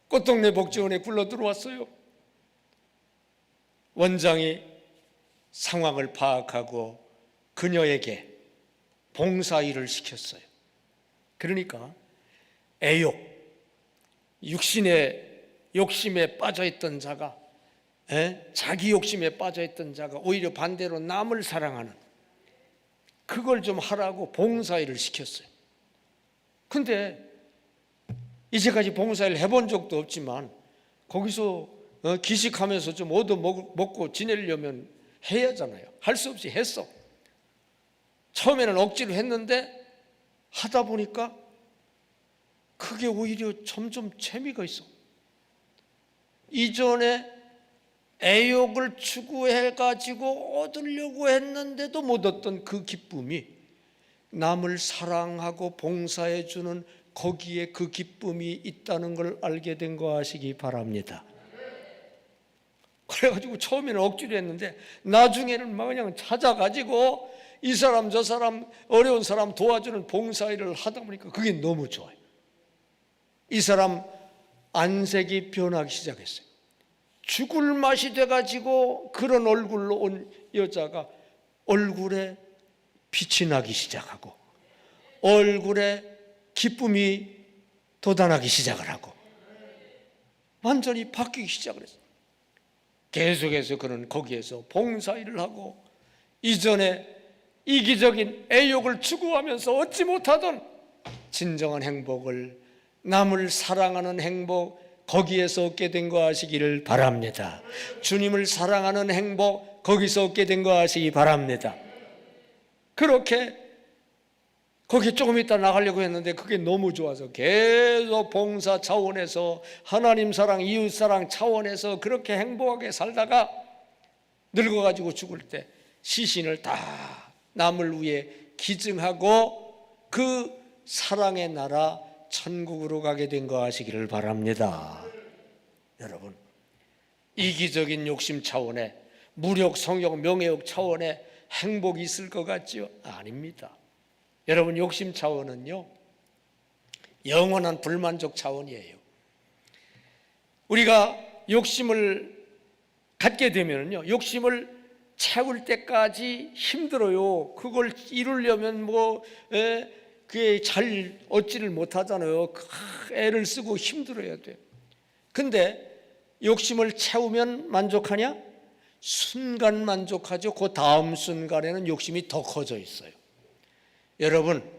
A: 꽃동네 복지원에 굴러 들어왔어요. 원장이 상황을 파악하고 그녀에게 봉사일을 시켰어요. 그러니까 애욕, 육신의 욕심에 빠져있던 자가, 자기 욕심에 빠져있던 자가 오히려 반대로 남을 사랑하는, 그걸 좀 하라고 봉사일을 시켰어요. 근데 이제까지 봉사일 해본 적도 없지만 거기서 기식하면서 좀 얻어먹고 지내려면 해야 하잖아요. 할 수 없이 했어. 처음에는 억지로 했는데 하다 보니까 그게 오히려 점점 재미가 있어. 이전에 애욕을 추구해가지고 얻으려고 했는데도 못 얻던 그 기쁨이, 남을 사랑하고 봉사해주는 거기에 그 기쁨이 있다는 걸 알게 된 거 아시기 바랍니다. 그래가지고 처음에는 억지로 했는데 나중에는 막 그냥 찾아가지고 이 사람 저 사람 어려운 사람 도와주는 봉사일을 하다 보니까 그게 너무 좋아요. 이 사람 안색이 변하기 시작했어요. 죽을 맛이 돼가지고 그런 얼굴로 온 여자가 얼굴에 빛이 나기 시작하고 얼굴에 기쁨이 도단하기 시작을 하고 완전히 바뀌기 시작을 했어요. 계속해서 그는 거기에서 봉사일을 하고 이전에 이기적인 애욕을 추구하면서 얻지 못하던 진정한 행복을, 남을 사랑하는 행복, 거기에서 얻게 된 거 아시기를 바랍니다. 주님을 사랑하는 행복, 거기서 얻게 된 거 아시기 바랍니다. 그렇게 거기 조금 있다 나가려고 했는데 그게 너무 좋아서 계속 봉사 차원에서 하나님 사랑, 이웃 사랑 차원에서 그렇게 행복하게 살다가 늙어가지고 죽을 때 시신을 다 남을 위해 기증하고 그 사랑의 나라 천국으로 가게 된 거 아시기를 바랍니다. 여러분, 이기적인 욕심 차원에 무력, 성욕, 명예욕 차원에 행복이 있을 것 같지요? 아닙니다. 여러분, 욕심 차원은요 영원한 불만족 차원이에요. 우리가 욕심을 갖게 되면요 욕심을 채울 때까지 힘들어요. 그걸 이루려면 그게 잘 얻지를 못하잖아요. 애를 쓰고 힘들어야 돼요. 근데 욕심을 채우면 만족하냐? 순간 만족하죠. 그 다음 순간에는 욕심이 더 커져 있어요. 여러분,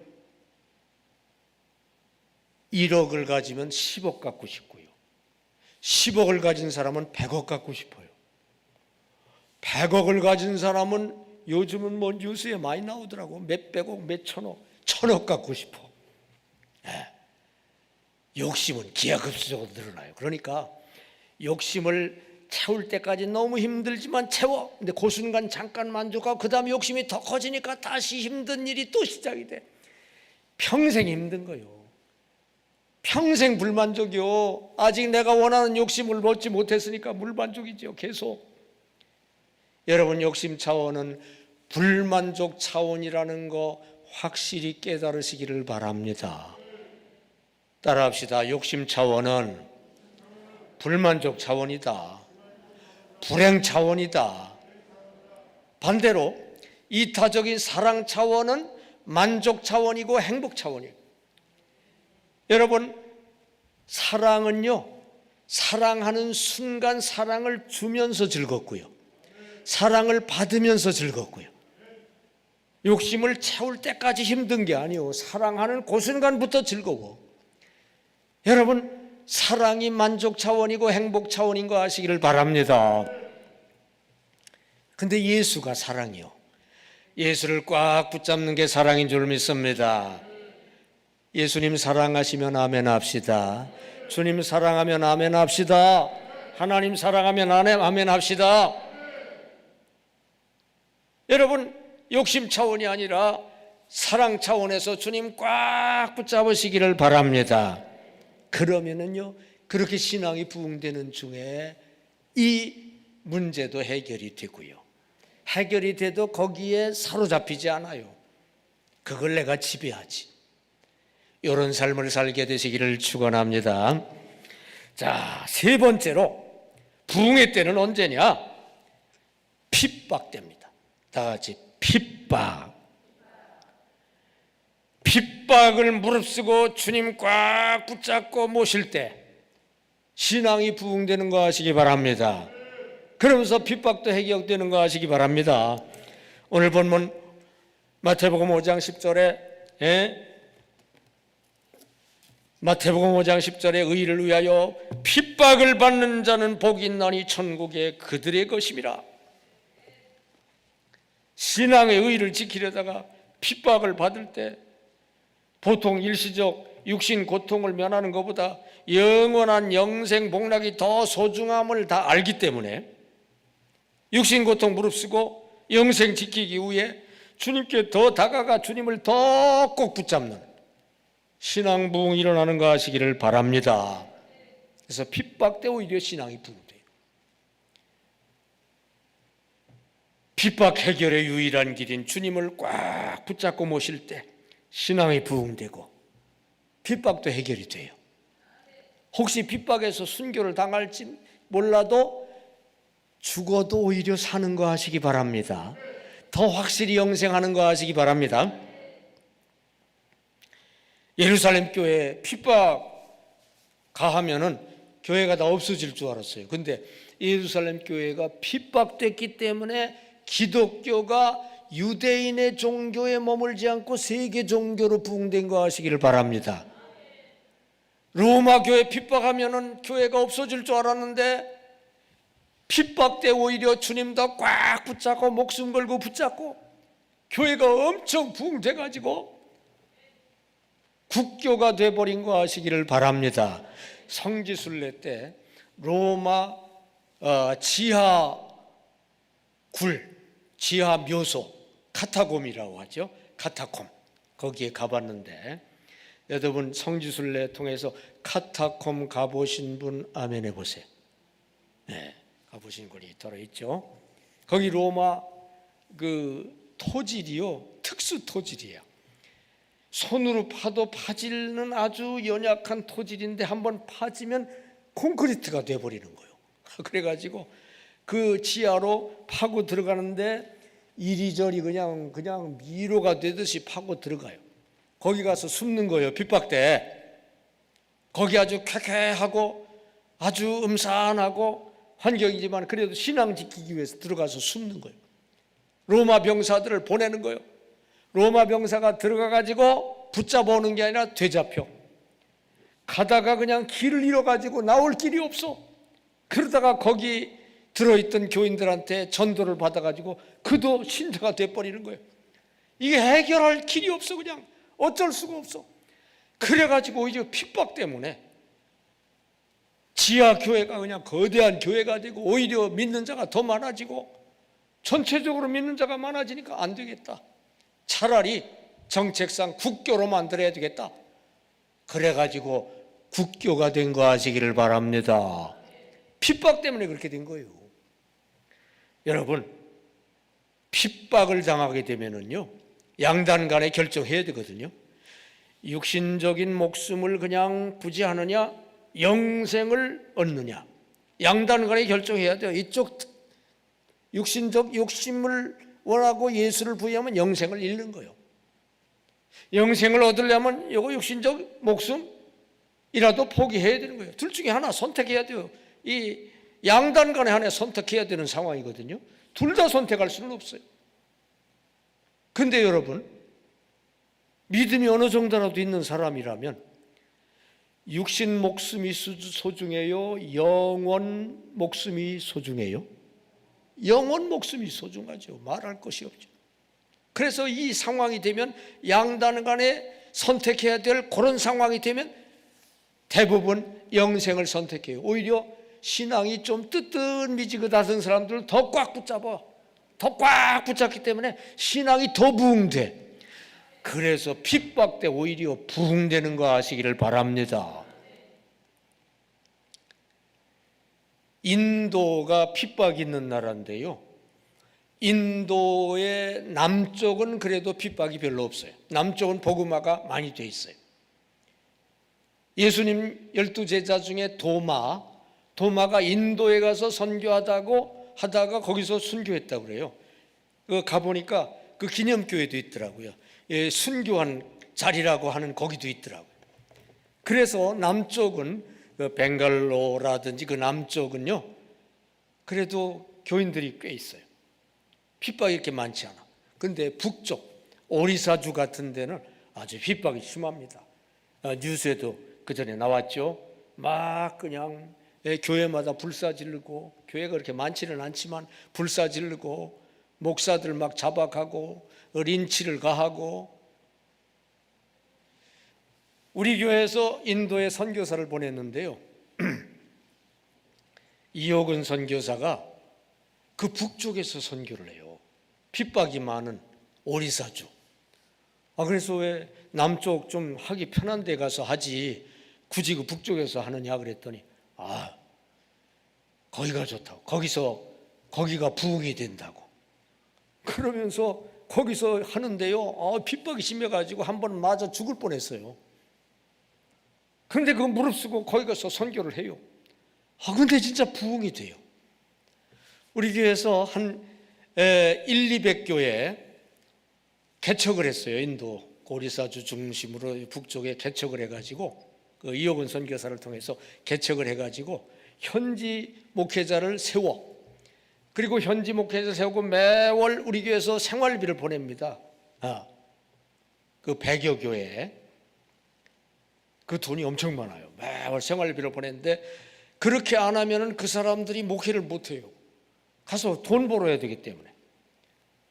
A: 1억을 가지면 10억 갖고 싶고요, 10억을 가진 사람은 100억 갖고 싶어요. 100억을 가진 사람은 요즘은 뭐 뉴스에 많이 나오더라고. 몇백억, 몇천억, 천억 갖고 싶어. 욕심은 기하급수적으로 늘어나요. 그러니까 욕심을 채울 때까지 너무 힘들지만 채워. 근데 그 순간 잠깐 만족하고 그 다음에 욕심이 더 커지니까 다시 힘든 일이 또 시작이 돼. 평생 힘든 거요. 평생 불만족이요. 아직 내가 원하는 욕심을 얻지 못했으니까 불만족이죠. 계속. 여러분, 욕심 차원은 불만족 차원이라는 거 확실히 깨달으시기를 바랍니다. 따라합시다. 욕심 차원은 불만족 차원이다. 불행 차원이다. 반대로 이타적인 사랑 차원은 만족 차원이고 행복 차원이에요. 여러분, 사랑은요 사랑하는 순간 사랑을 주면서 즐겁고요, 사랑을 받으면서 즐겁고요. 욕심을 채울 때까지 힘든 게 아니요, 사랑하는 그 순간부터 즐거워. 여러분, 사랑이 만족 차원이고 행복 차원인 거 아시기를 바랍니다. 근데 예수가 사랑이요. 예수를 꽉 붙잡는 게 사랑인 줄 믿습니다. 예수님 사랑하시면 아멘 합시다. 주님 사랑하면 아멘 합시다. 하나님 사랑하면 아멘 합시다. 여러분, 욕심 차원이 아니라 사랑 차원에서 주님 꽉 붙잡으시기를 바랍니다. 그러면은요 그렇게 신앙이 부흥되는 중에 이 문제도 해결이 되고요, 해결이 돼도 거기에 사로잡히지 않아요. 그걸 내가 지배하지. 이런 삶을 살게 되시기를 축원합니다. 자, 세 번째로 부흥의 때는 언제냐? 핍박 때입니다. 다 같이 핍박. 핍박을 무릅쓰고 주님 꽉 붙잡고 모실 때 신앙이 부흥되는 거 아시기 바랍니다. 그러면서 핍박도 해결되는 거 아시기 바랍니다. 오늘 본문 마태복음 5장 10절에 마태복음 5장 10절에 의를 위하여 핍박을 받는 자는 복이 있나니 천국에 그들의 것임이라. 신앙의 의를 지키려다가 핍박을 받을 때 보통 일시적 육신 고통을 면하는 것보다 영원한 영생 복락이 더 소중함을 다 알기 때문에 육신 고통 무릅쓰고 영생 지키기 위해 주님께 더 다가가 주님을 더 꼭 붙잡는 신앙 부흥이 일어나는 거 아시기를 바랍니다. 그래서 핍박 때 오히려 신앙이 부흥돼요. 핍박 해결의 유일한 길인 주님을 꽉 붙잡고 모실 때 신앙이 부흥되고 핍박도 해결이 돼요. 혹시 핍박에서 순교를 당할지 몰라도 죽어도 오히려 사는 거 하시기 바랍니다. 더 확실히 영생하는 거 하시기 바랍니다. 예루살렘 교회 핍박 가하면은 교회가 다 없어질 줄 알았어요. 근데 예루살렘 교회가 핍박됐기 때문에 기독교가 유대인의 종교에 머물지 않고 세계 종교로 부흥된 거 아시기를 바랍니다. 로마 교회 핍박하면은 교회가 없어질 줄 알았는데 핍박 때 오히려 주님 더 꽉 붙잡고 목숨 걸고 붙잡고 교회가 엄청 부흥돼 가지고 국교가 돼버린 거 아시기를 바랍니다. 성지순례 때 로마 지하 묘소 카타콤이라고 하죠. 카타콤 거기에 가봤는데 여러분 성지순례 통해서 카타콤 가보신 분 아멘 해보세요. 네, 가보신 분이 들어있죠. 거기 로마 그 토질이요 특수 토질이에요. 손으로 파도 파지는 아주 연약한 토질인데 한번 파지면 콘크리트가 돼버리는 거예요. 그래가지고 그 지하로 파고 들어가는데 이리저리 그냥 미로가 되듯이 파고 들어가요. 거기 가서 숨는 거예요. 핍박 때 거기 아주 쾌쾌하고 아주 음산하고 환경이지만 그래도 신앙 지키기 위해서 들어가서 숨는 거예요. 로마 병사들을 보내는 거예요. 로마 병사가 들어가가지고 붙잡아 오는 게 아니라 되잡혀 가다가 그냥 길을 잃어가지고 나올 길이 없어. 그러다가 거기 들어있던 교인들한테 전도를 받아가지고 그도 신자가 돼버리는 거예요. 이게 해결할 길이 없어. 그냥 어쩔 수가 없어. 그래가지고 오히려 핍박 때문에 지하 교회가 그냥 거대한 교회가 되고 오히려 믿는 자가 더 많아지고 전체적으로 믿는 자가 많아지니까 안 되겠다. 차라리 정책상 국교로 만들어야 되겠다. 그래가지고 국교가 된 거 아시기를 바랍니다. 핍박 때문에 그렇게 된 거예요. 여러분 핍박을 당하게 되면은요 양단 간에 결정해야 되거든요. 육신적인 목숨을 그냥 부지하느냐 영생을 얻느냐 양단 간에 결정해야 돼요. 이쪽 육신적 욕심을 원하고 예수를 부여하면 영생을 잃는 거예요. 영생을 얻으려면 이거 육신적 목숨이라도 포기해야 되는 거예요. 둘 중에 하나 선택해야 돼요. 이 양단 간에 하나 선택해야 되는 상황이거든요. 둘 다 선택할 수는 없어요. 근데 여러분 믿음이 어느 정도라도 있는 사람이라면 육신 목숨이 소중해요? 영원 목숨이 소중해요? 영원 목숨이 소중하죠. 말할 것이 없죠. 그래서 이 상황이 되면 양단 간에 선택해야 될 그런 상황이 되면 대부분 영생을 선택해요. 오히려 신앙이 좀 뜨뜻미지근하던 사람들을 더 꽉 붙잡아. 더 꽉 붙잡기 때문에 신앙이 더 부흥돼. 그래서 핍박 때 오히려 부흥되는 거 아시기를 바랍니다. 인도가 핍박이 있는 나라인데요. 인도의 남쪽은 그래도 핍박이 별로 없어요. 남쪽은 복음화가 많이 돼 있어요. 예수님 12제자 중에 도마가 인도에 가서 선교하다가 거기서 순교했다고 그래요. 가보니까 그 기념교회도 있더라고요. 순교한 자리라고 하는 거기도 있더라고요. 그래서 남쪽은 벵갈로라든지 그 남쪽은요 그래도 교인들이 꽤 있어요. 핍박이 이렇게 많지 않아. 근데 북쪽 오리사주 같은 데는 아주 핍박이 심합니다. 뉴스에도 그 전에 나왔죠. 막 그냥 교회마다 불사 지르고, 교회가 그렇게 많지는 않지만 불사 지르고, 목사들 막 잡아가고 린치를 가하고. 우리 교회에서 인도에 선교사를 보냈는데요. 이호근 선교사가 그 북쪽에서 선교를 해요. 핍박이 많은 오리사주. 그래서 왜 남쪽 좀 하기 편한 데 가서 하지 굳이 그 북쪽에서 하느냐 그랬더니 거기가 좋다고. 거기가 부흥이 된다고. 그러면서 거기서 하는데요. 핍박이 심해가지고 한 번 맞아 죽을 뻔했어요. 그런데 그 무릅쓰고 거기 가서 선교를 해요. 근데 진짜 부흥이 돼요. 우리 교회에서 한 200교회 개척을 했어요. 인도 고리사주 중심으로 북쪽에 개척을 해가지고 그 이호근 선교사를 통해서 개척을 해가지고 현지 목회자를 세워, 그리고 현지 목회자 세우고 매월 우리 교회에서 생활비를 보냅니다. 그 100여 교회에 그 돈이 엄청 많아요. 매월 생활비를 보냈는데 그렇게 안 하면은 그 사람들이 목회를 못 해요. 가서 돈 벌어야 되기 때문에.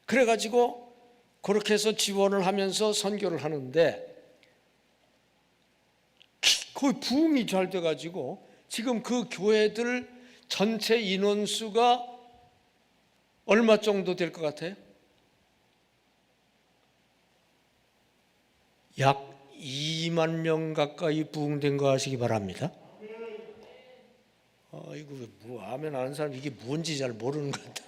A: 그래가지고 그렇게 해서 지원을 하면서 선교를 하는데 거의 부흥이 잘 돼가지고 지금 그 교회들 전체 인원수가 얼마 정도 될 것 같아요? 약 2만 명 가까이 부흥된 거 아시기 바랍니다. 이거 뭐 하면 아는 사람 이게 뭔지 잘 모르는 것 같아.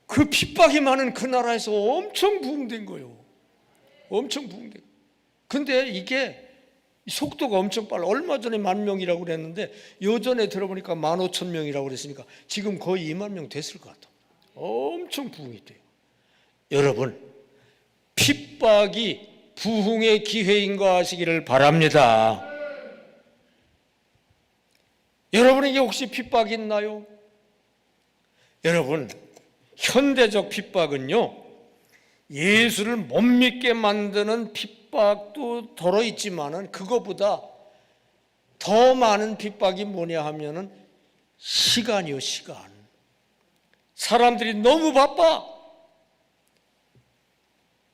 A: 그 핍박이 많은 그 나라에서 엄청 부흥된 거예요. 엄청 부흥된. 근데 이게 속도가 엄청 빨라. 얼마 전에 10,000명이라고 그랬는데 요전에 들어보니까 15,000명이라고 그랬으니까 지금 거의 2만 명 됐을 것 같아. 엄청 부흥이 돼요. 여러분, 핍박이 부흥의 기회인 거 아시기를 바랍니다. 여러분에게 혹시 핍박이 있나요? 여러분, 현대적 핍박은요, 예수를 못 믿게 만드는 핍박도 덜어 있지만은 그거보다 더 많은 핍박이 뭐냐 하면은 시간이요, 시간. 사람들이 너무 바빠.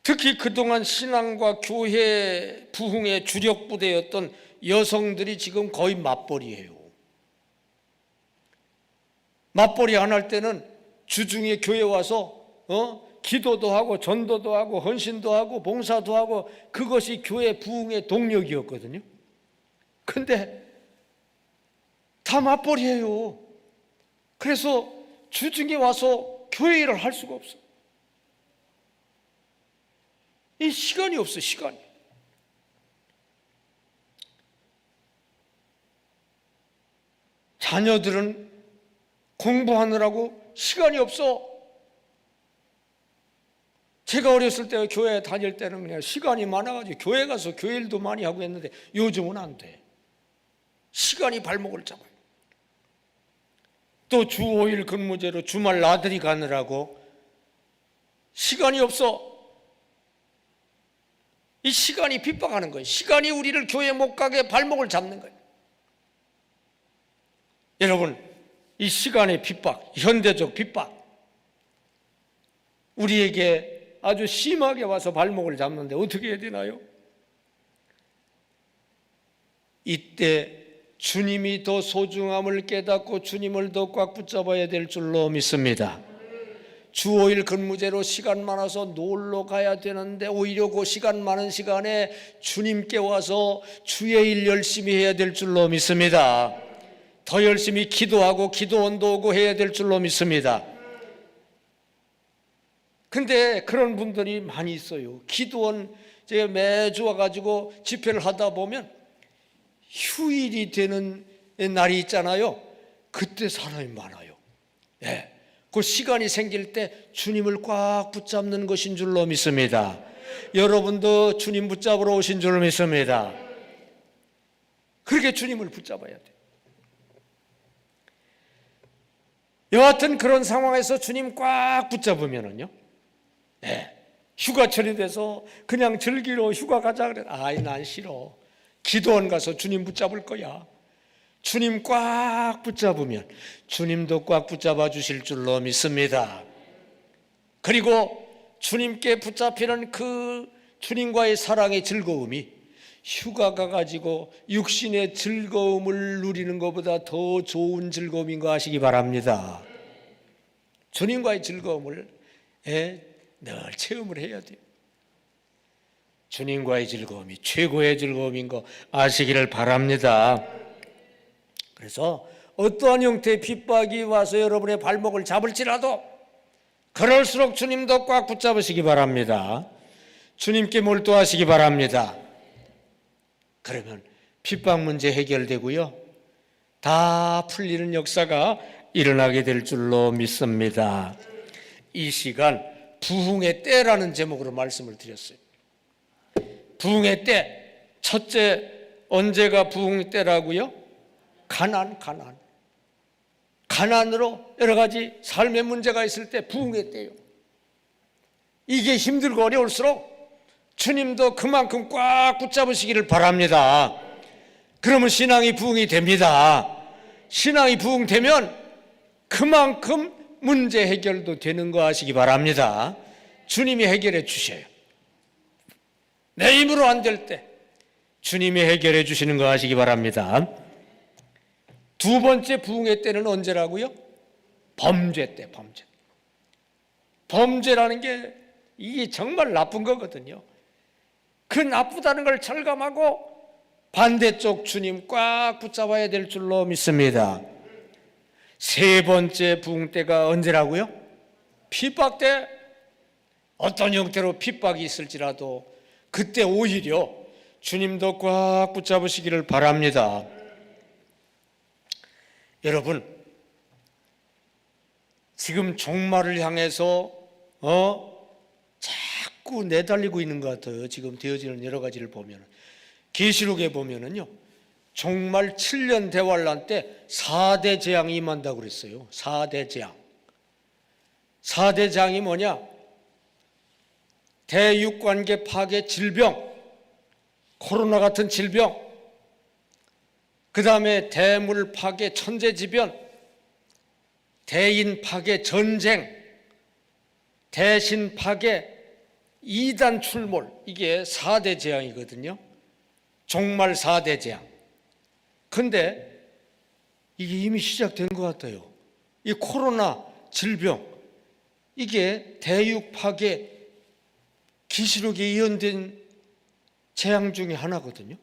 A: 특히 그동안 신앙과 교회 부흥의 주력 부대였던 여성들이 지금 거의 맞벌이에요. 맞벌이 안 할 때는 주중에 교회 와서 기도도 하고 전도도 하고 헌신도 하고 봉사도 하고 그것이 교회 부흥의 동력이었거든요. 근데 다 맞벌이에요. 그래서 주중에 와서 교회 일을 할 수가 없어. 이 시간이 없어, 시간이. 자녀들은 공부하느라고 시간이 없어. 제가 어렸을 때 교회 다닐 때는 그냥 시간이 많아가지고 교회 가서 교회 일도 많이 하고 했는데 요즘은 안 돼. 시간이 발목을 잡아요. 또 주 5일 근무제로 주말 나들이 가느라고 시간이 없어. 이 시간이 핍박하는 거예요. 시간이 우리를 교회 못 가게 발목을 잡는 거예요. 여러분, 이 시간의 핍박, 현대적 핍박, 우리에게 아주 심하게 와서 발목을 잡는데 어떻게 해야 되나요? 이때 주님이 더 소중함을 깨닫고 주님을 더 꽉 붙잡아야 될 줄로 믿습니다. 주 5일 근무제로 시간 많아서 놀러 가야 되는데 오히려 그 시간 많은 시간에 주님께 와서 주의 일 열심히 해야 될 줄로 믿습니다. 더 열심히 기도하고 기도원도 오고 해야 될 줄로 믿습니다. 근데 그런 분들이 많이 있어요. 기도원 제가 매주 와가지고 집회를 하다 보면 휴일이 되는 날이 있잖아요. 그때 사람이 많아요. 네. 그 시간이 생길 때 주님을 꽉 붙잡는 것인 줄로 믿습니다. 여러분도 주님 붙잡으러 오신 줄로 믿습니다. 그렇게 주님을 붙잡아야 돼요. 여하튼 그런 상황에서 주님 꽉 붙잡으면은요, 휴가철이 돼서 그냥 즐기러 휴가 가자 그래. 아이, 난 싫어. 기도원 가서 주님 붙잡을 거야. 주님 꽉 붙잡으면 주님도 꽉 붙잡아 주실 줄로 믿습니다. 그리고 주님께 붙잡히는 그 주님과의 사랑의 즐거움이 휴가 가가지고 육신의 즐거움을 누리는 것보다 더 좋은 즐거움인 거 아시기 바랍니다. 주님과의 즐거움을 늘 체험을 해야 돼요. 주님과의 즐거움이 최고의 즐거움인 거 아시기를 바랍니다. 그래서 어떠한 형태의 핍박이 와서 여러분의 발목을 잡을지라도 그럴수록 주님도 꽉 붙잡으시기 바랍니다. 주님께 몰두하시기 바랍니다. 그러면 핍박 문제 해결되고요, 다 풀리는 역사가 일어나게 될 줄로 믿습니다. 이 시간 부흥의 때라는 제목으로 말씀을 드렸어요. 부흥의 때, 첫째 언제가 부흥 때라고요? 가난으로 여러 가지 삶의 문제가 있을 때 부흥의 때요. 이게 힘들고 어려울수록 주님도 그만큼 꽉 붙잡으시기를 바랍니다. 그러면 신앙이 부흥이 됩니다. 신앙이 부흥되면 그만큼 문제 해결도 되는 거 아시기 바랍니다. 주님이 해결해 주셔요. 내 힘으로 안 될 때 주님이 해결해 주시는 거 아시기 바랍니다. 두 번째 부흥의 때는 언제라고요? 범죄 때. 범죄라는 게 이게 정말 나쁜 거거든요. 그 나쁘다는 걸 절감하고 반대쪽 주님 꽉 붙잡아야 될 줄로 믿습니다. 세 번째 부흥 때가 언제라고요? 핍박 때. 어떤 형태로 핍박이 있을지라도 그때 오히려 주님도 꽉 붙잡으시기를 바랍니다. 여러분, 지금 종말을 향해서 자꾸 내달리고 있는 것 같아요. 지금 되어지는 여러 가지를 보면, 계시록에 보면은요, 종말 7년 대환란 때 4대 재앙이 임한다고 그랬어요. 4대 재앙. 4대 재앙이 뭐냐? 대육관계 파괴 질병, 코로나 같은 질병, 그 다음에 대물 파괴 천재지변, 대인 파괴 전쟁, 대신 파괴 이단 출몰, 이게 4대 재앙이거든요. 종말 4대 재앙. 근데 이게 이미 시작된 것 같아요. 이 코로나 질병, 이게 대육 파괴 계시록에 예언된 재앙 중에 하나거든요.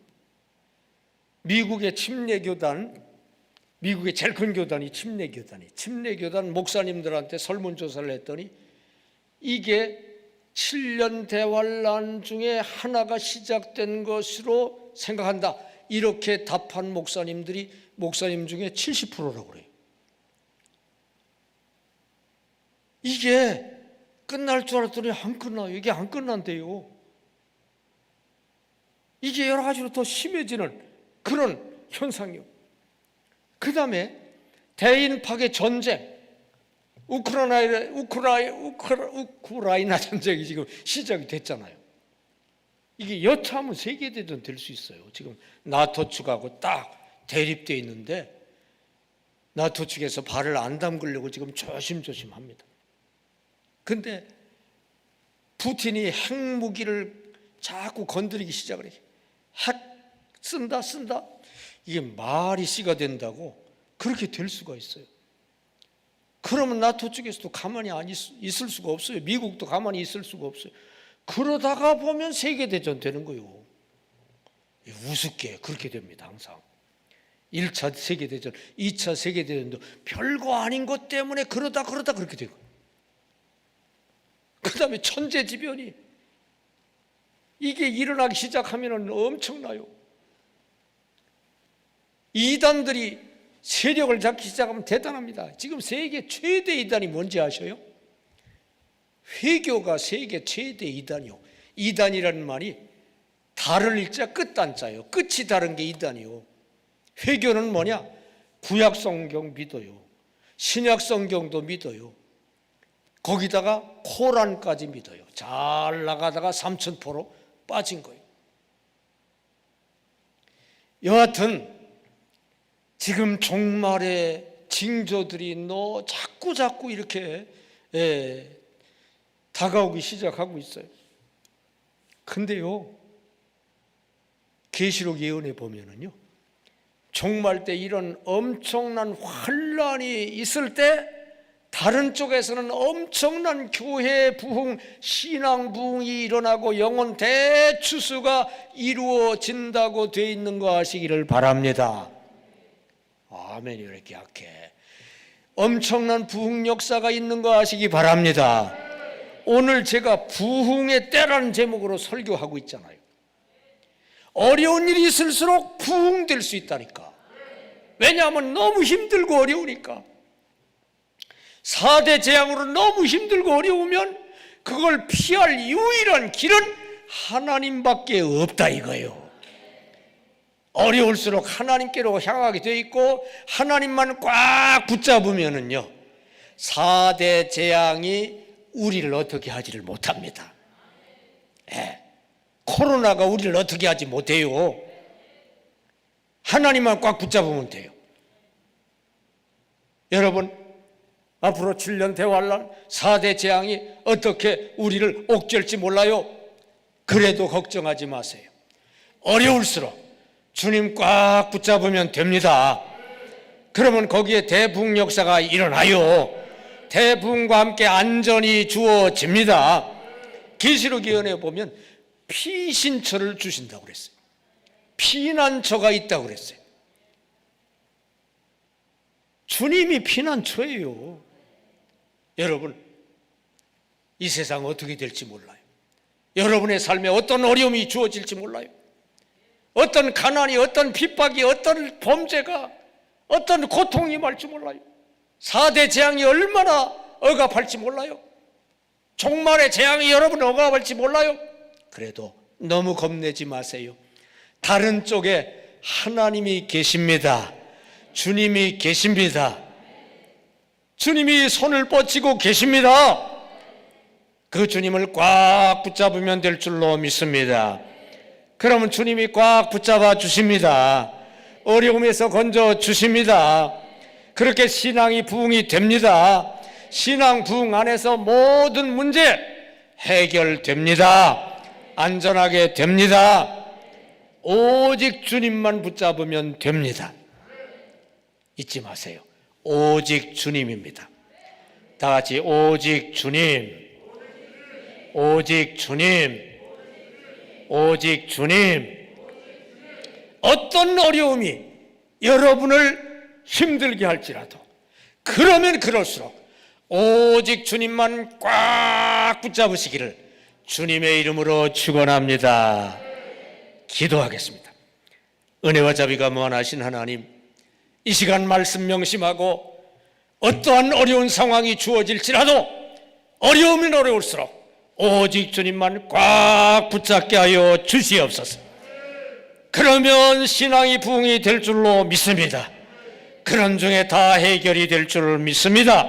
A: 미국의 침례교단, 미국의 제일 큰 교단이 침례교단 목사님들한테 설문조사를 했더니 이게 7년 대환란 중에 하나가 시작된 것으로 생각한다, 이렇게 답한 목사님 중에 70%라고 그래요. 이게 끝날 줄 알았더니 안 끝나요. 이게 안 끝난대요. 이게 여러 가지로 더 심해지는 그런 현상이요. 그 다음에 대인 파괴 전쟁, 우크라이나 전쟁이 지금 시작이 됐잖아요. 이게 여차하면 세계대전 될 수 있어요. 지금 나토 측하고 딱 대립되어 있는데 나토 측에서 발을 안 담그려고 지금 조심합니다. 근데 푸틴이 핵무기를 자꾸 건드리기 시작을 해요. 핵 쓴다. 이게 말이 씨가 된다고 그렇게 될 수가 있어요. 그러면 나토 쪽에서도 가만히 안 있을 수가 없어요. 미국도 가만히 있을 수가 없어요. 그러다가 보면 세계대전 되는 거예요. 우습게 그렇게 됩니다. 항상 1차 세계대전, 2차 세계대전도 별거 아닌 것 때문에 그러다 그렇게 되고, 그 다음에 천재지변이 이게 일어나기 시작하면 엄청나요. 이단들이 세력을 잡기 시작하면 대단합니다. 지금 세계 최대 이단이 뭔지 아셔요? 회교가 세계 최대 이단이요. 이단이라는 말이 다를 일자 끝단자예요. 끝이 다른 게 이단이요. 회교는 뭐냐? 구약 성경 믿어요. 신약 성경도 믿어요. 거기다가 코란까지 믿어요. 잘 나가다가 3000% 빠진 거예요. 여하튼 지금 종말의 징조들이 자꾸 이렇게 다가오기 시작하고 있어요. 근데요, 계시록 예언에 보면은요, 종말 때 이런 엄청난 환란이 있을 때 다른 쪽에서는 엄청난 교회 부흥, 신앙 부흥이 일어나고 영혼 대추수가 이루어진다고 되어 있는 거 아시기를 바랍니다. 아멘이 이렇게 약해. 엄청난 부흥 역사가 있는 거 아시기 바랍니다. 오늘 제가 부흥의 때라는 제목으로 설교하고 있잖아요. 어려운 일이 있을수록 부흥될 수 있다니까. 왜냐하면 너무 힘들고 어려우니까. 4대 재앙으로 너무 힘들고 어려우면 그걸 피할 유일한 길은 하나님밖에 없다 이거예요. 어려울수록 하나님께로 향하게 돼 있고 하나님만 꽉 붙잡으면은요 4대 재앙이 우리를 어떻게 하지를 못합니다. 코로나가 우리를 어떻게 하지 못해요. 하나님만 꽉 붙잡으면 돼요. 여러분, 앞으로 7년 대환란 4대 재앙이 어떻게 우리를 옥죄할지 몰라요. 그래도 걱정하지 마세요. 어려울수록 주님 꽉 붙잡으면 됩니다. 그러면 거기에 대붕 역사가 일어나요. 대붕과 함께 안전이 주어집니다. 계시록 예언에 보면 피신처를 주신다고 그랬어요. 피난처가 있다고 그랬어요. 주님이 피난처예요. 여러분, 이 세상 어떻게 될지 몰라요. 여러분의 삶에 어떤 어려움이 주어질지 몰라요. 어떤 가난이, 어떤 핍박이, 어떤 범죄가, 어떤 고통이 말지 몰라요. 4대 재앙이 얼마나 억압할지 몰라요. 종말의 재앙이 여러분을 억압할지 몰라요. 그래도 너무 겁내지 마세요. 다른 쪽에 하나님이 계십니다. 주님이 계십니다. 주님이 손을 뻗치고 계십니다. 그 주님을 꽉 붙잡으면 될 줄로 믿습니다. 그러면 주님이 꽉 붙잡아 주십니다. 어려움에서 건져 주십니다. 그렇게 신앙이 부흥이 됩니다. 신앙 부흥 안에서 모든 문제 해결됩니다. 안전하게 됩니다. 오직 주님만 붙잡으면 됩니다. 잊지 마세요. 오직 주님입니다. 다 같이 오직 주님, 오직 주님, 오직 주님. 어떤 어려움이 여러분을 힘들게 할지라도 그러면 그럴수록 오직 주님만 꽉 붙잡으시기를 주님의 이름으로 축원합니다. 기도하겠습니다. 은혜와 자비가 무한하신 하나님, 이 시간 말씀 명심하고 어떠한 어려운 상황이 주어질지라도 어려우면 어려울수록 오직 주님만 꽉 붙잡게 하여 주시옵소서. 그러면 신앙이 부흥이 될 줄로 믿습니다. 그런 중에 다 해결이 될 줄 믿습니다.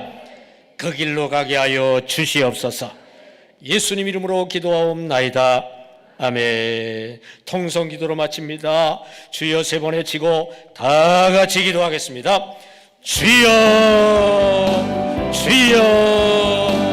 A: 그 길로 가게 하여 주시옵소서. 예수님 이름으로 기도하옵나이다. 아멘. 통성 기도로 마칩니다. 주여 3번 외치고 다 같이 기도하겠습니다. 주여, 주여.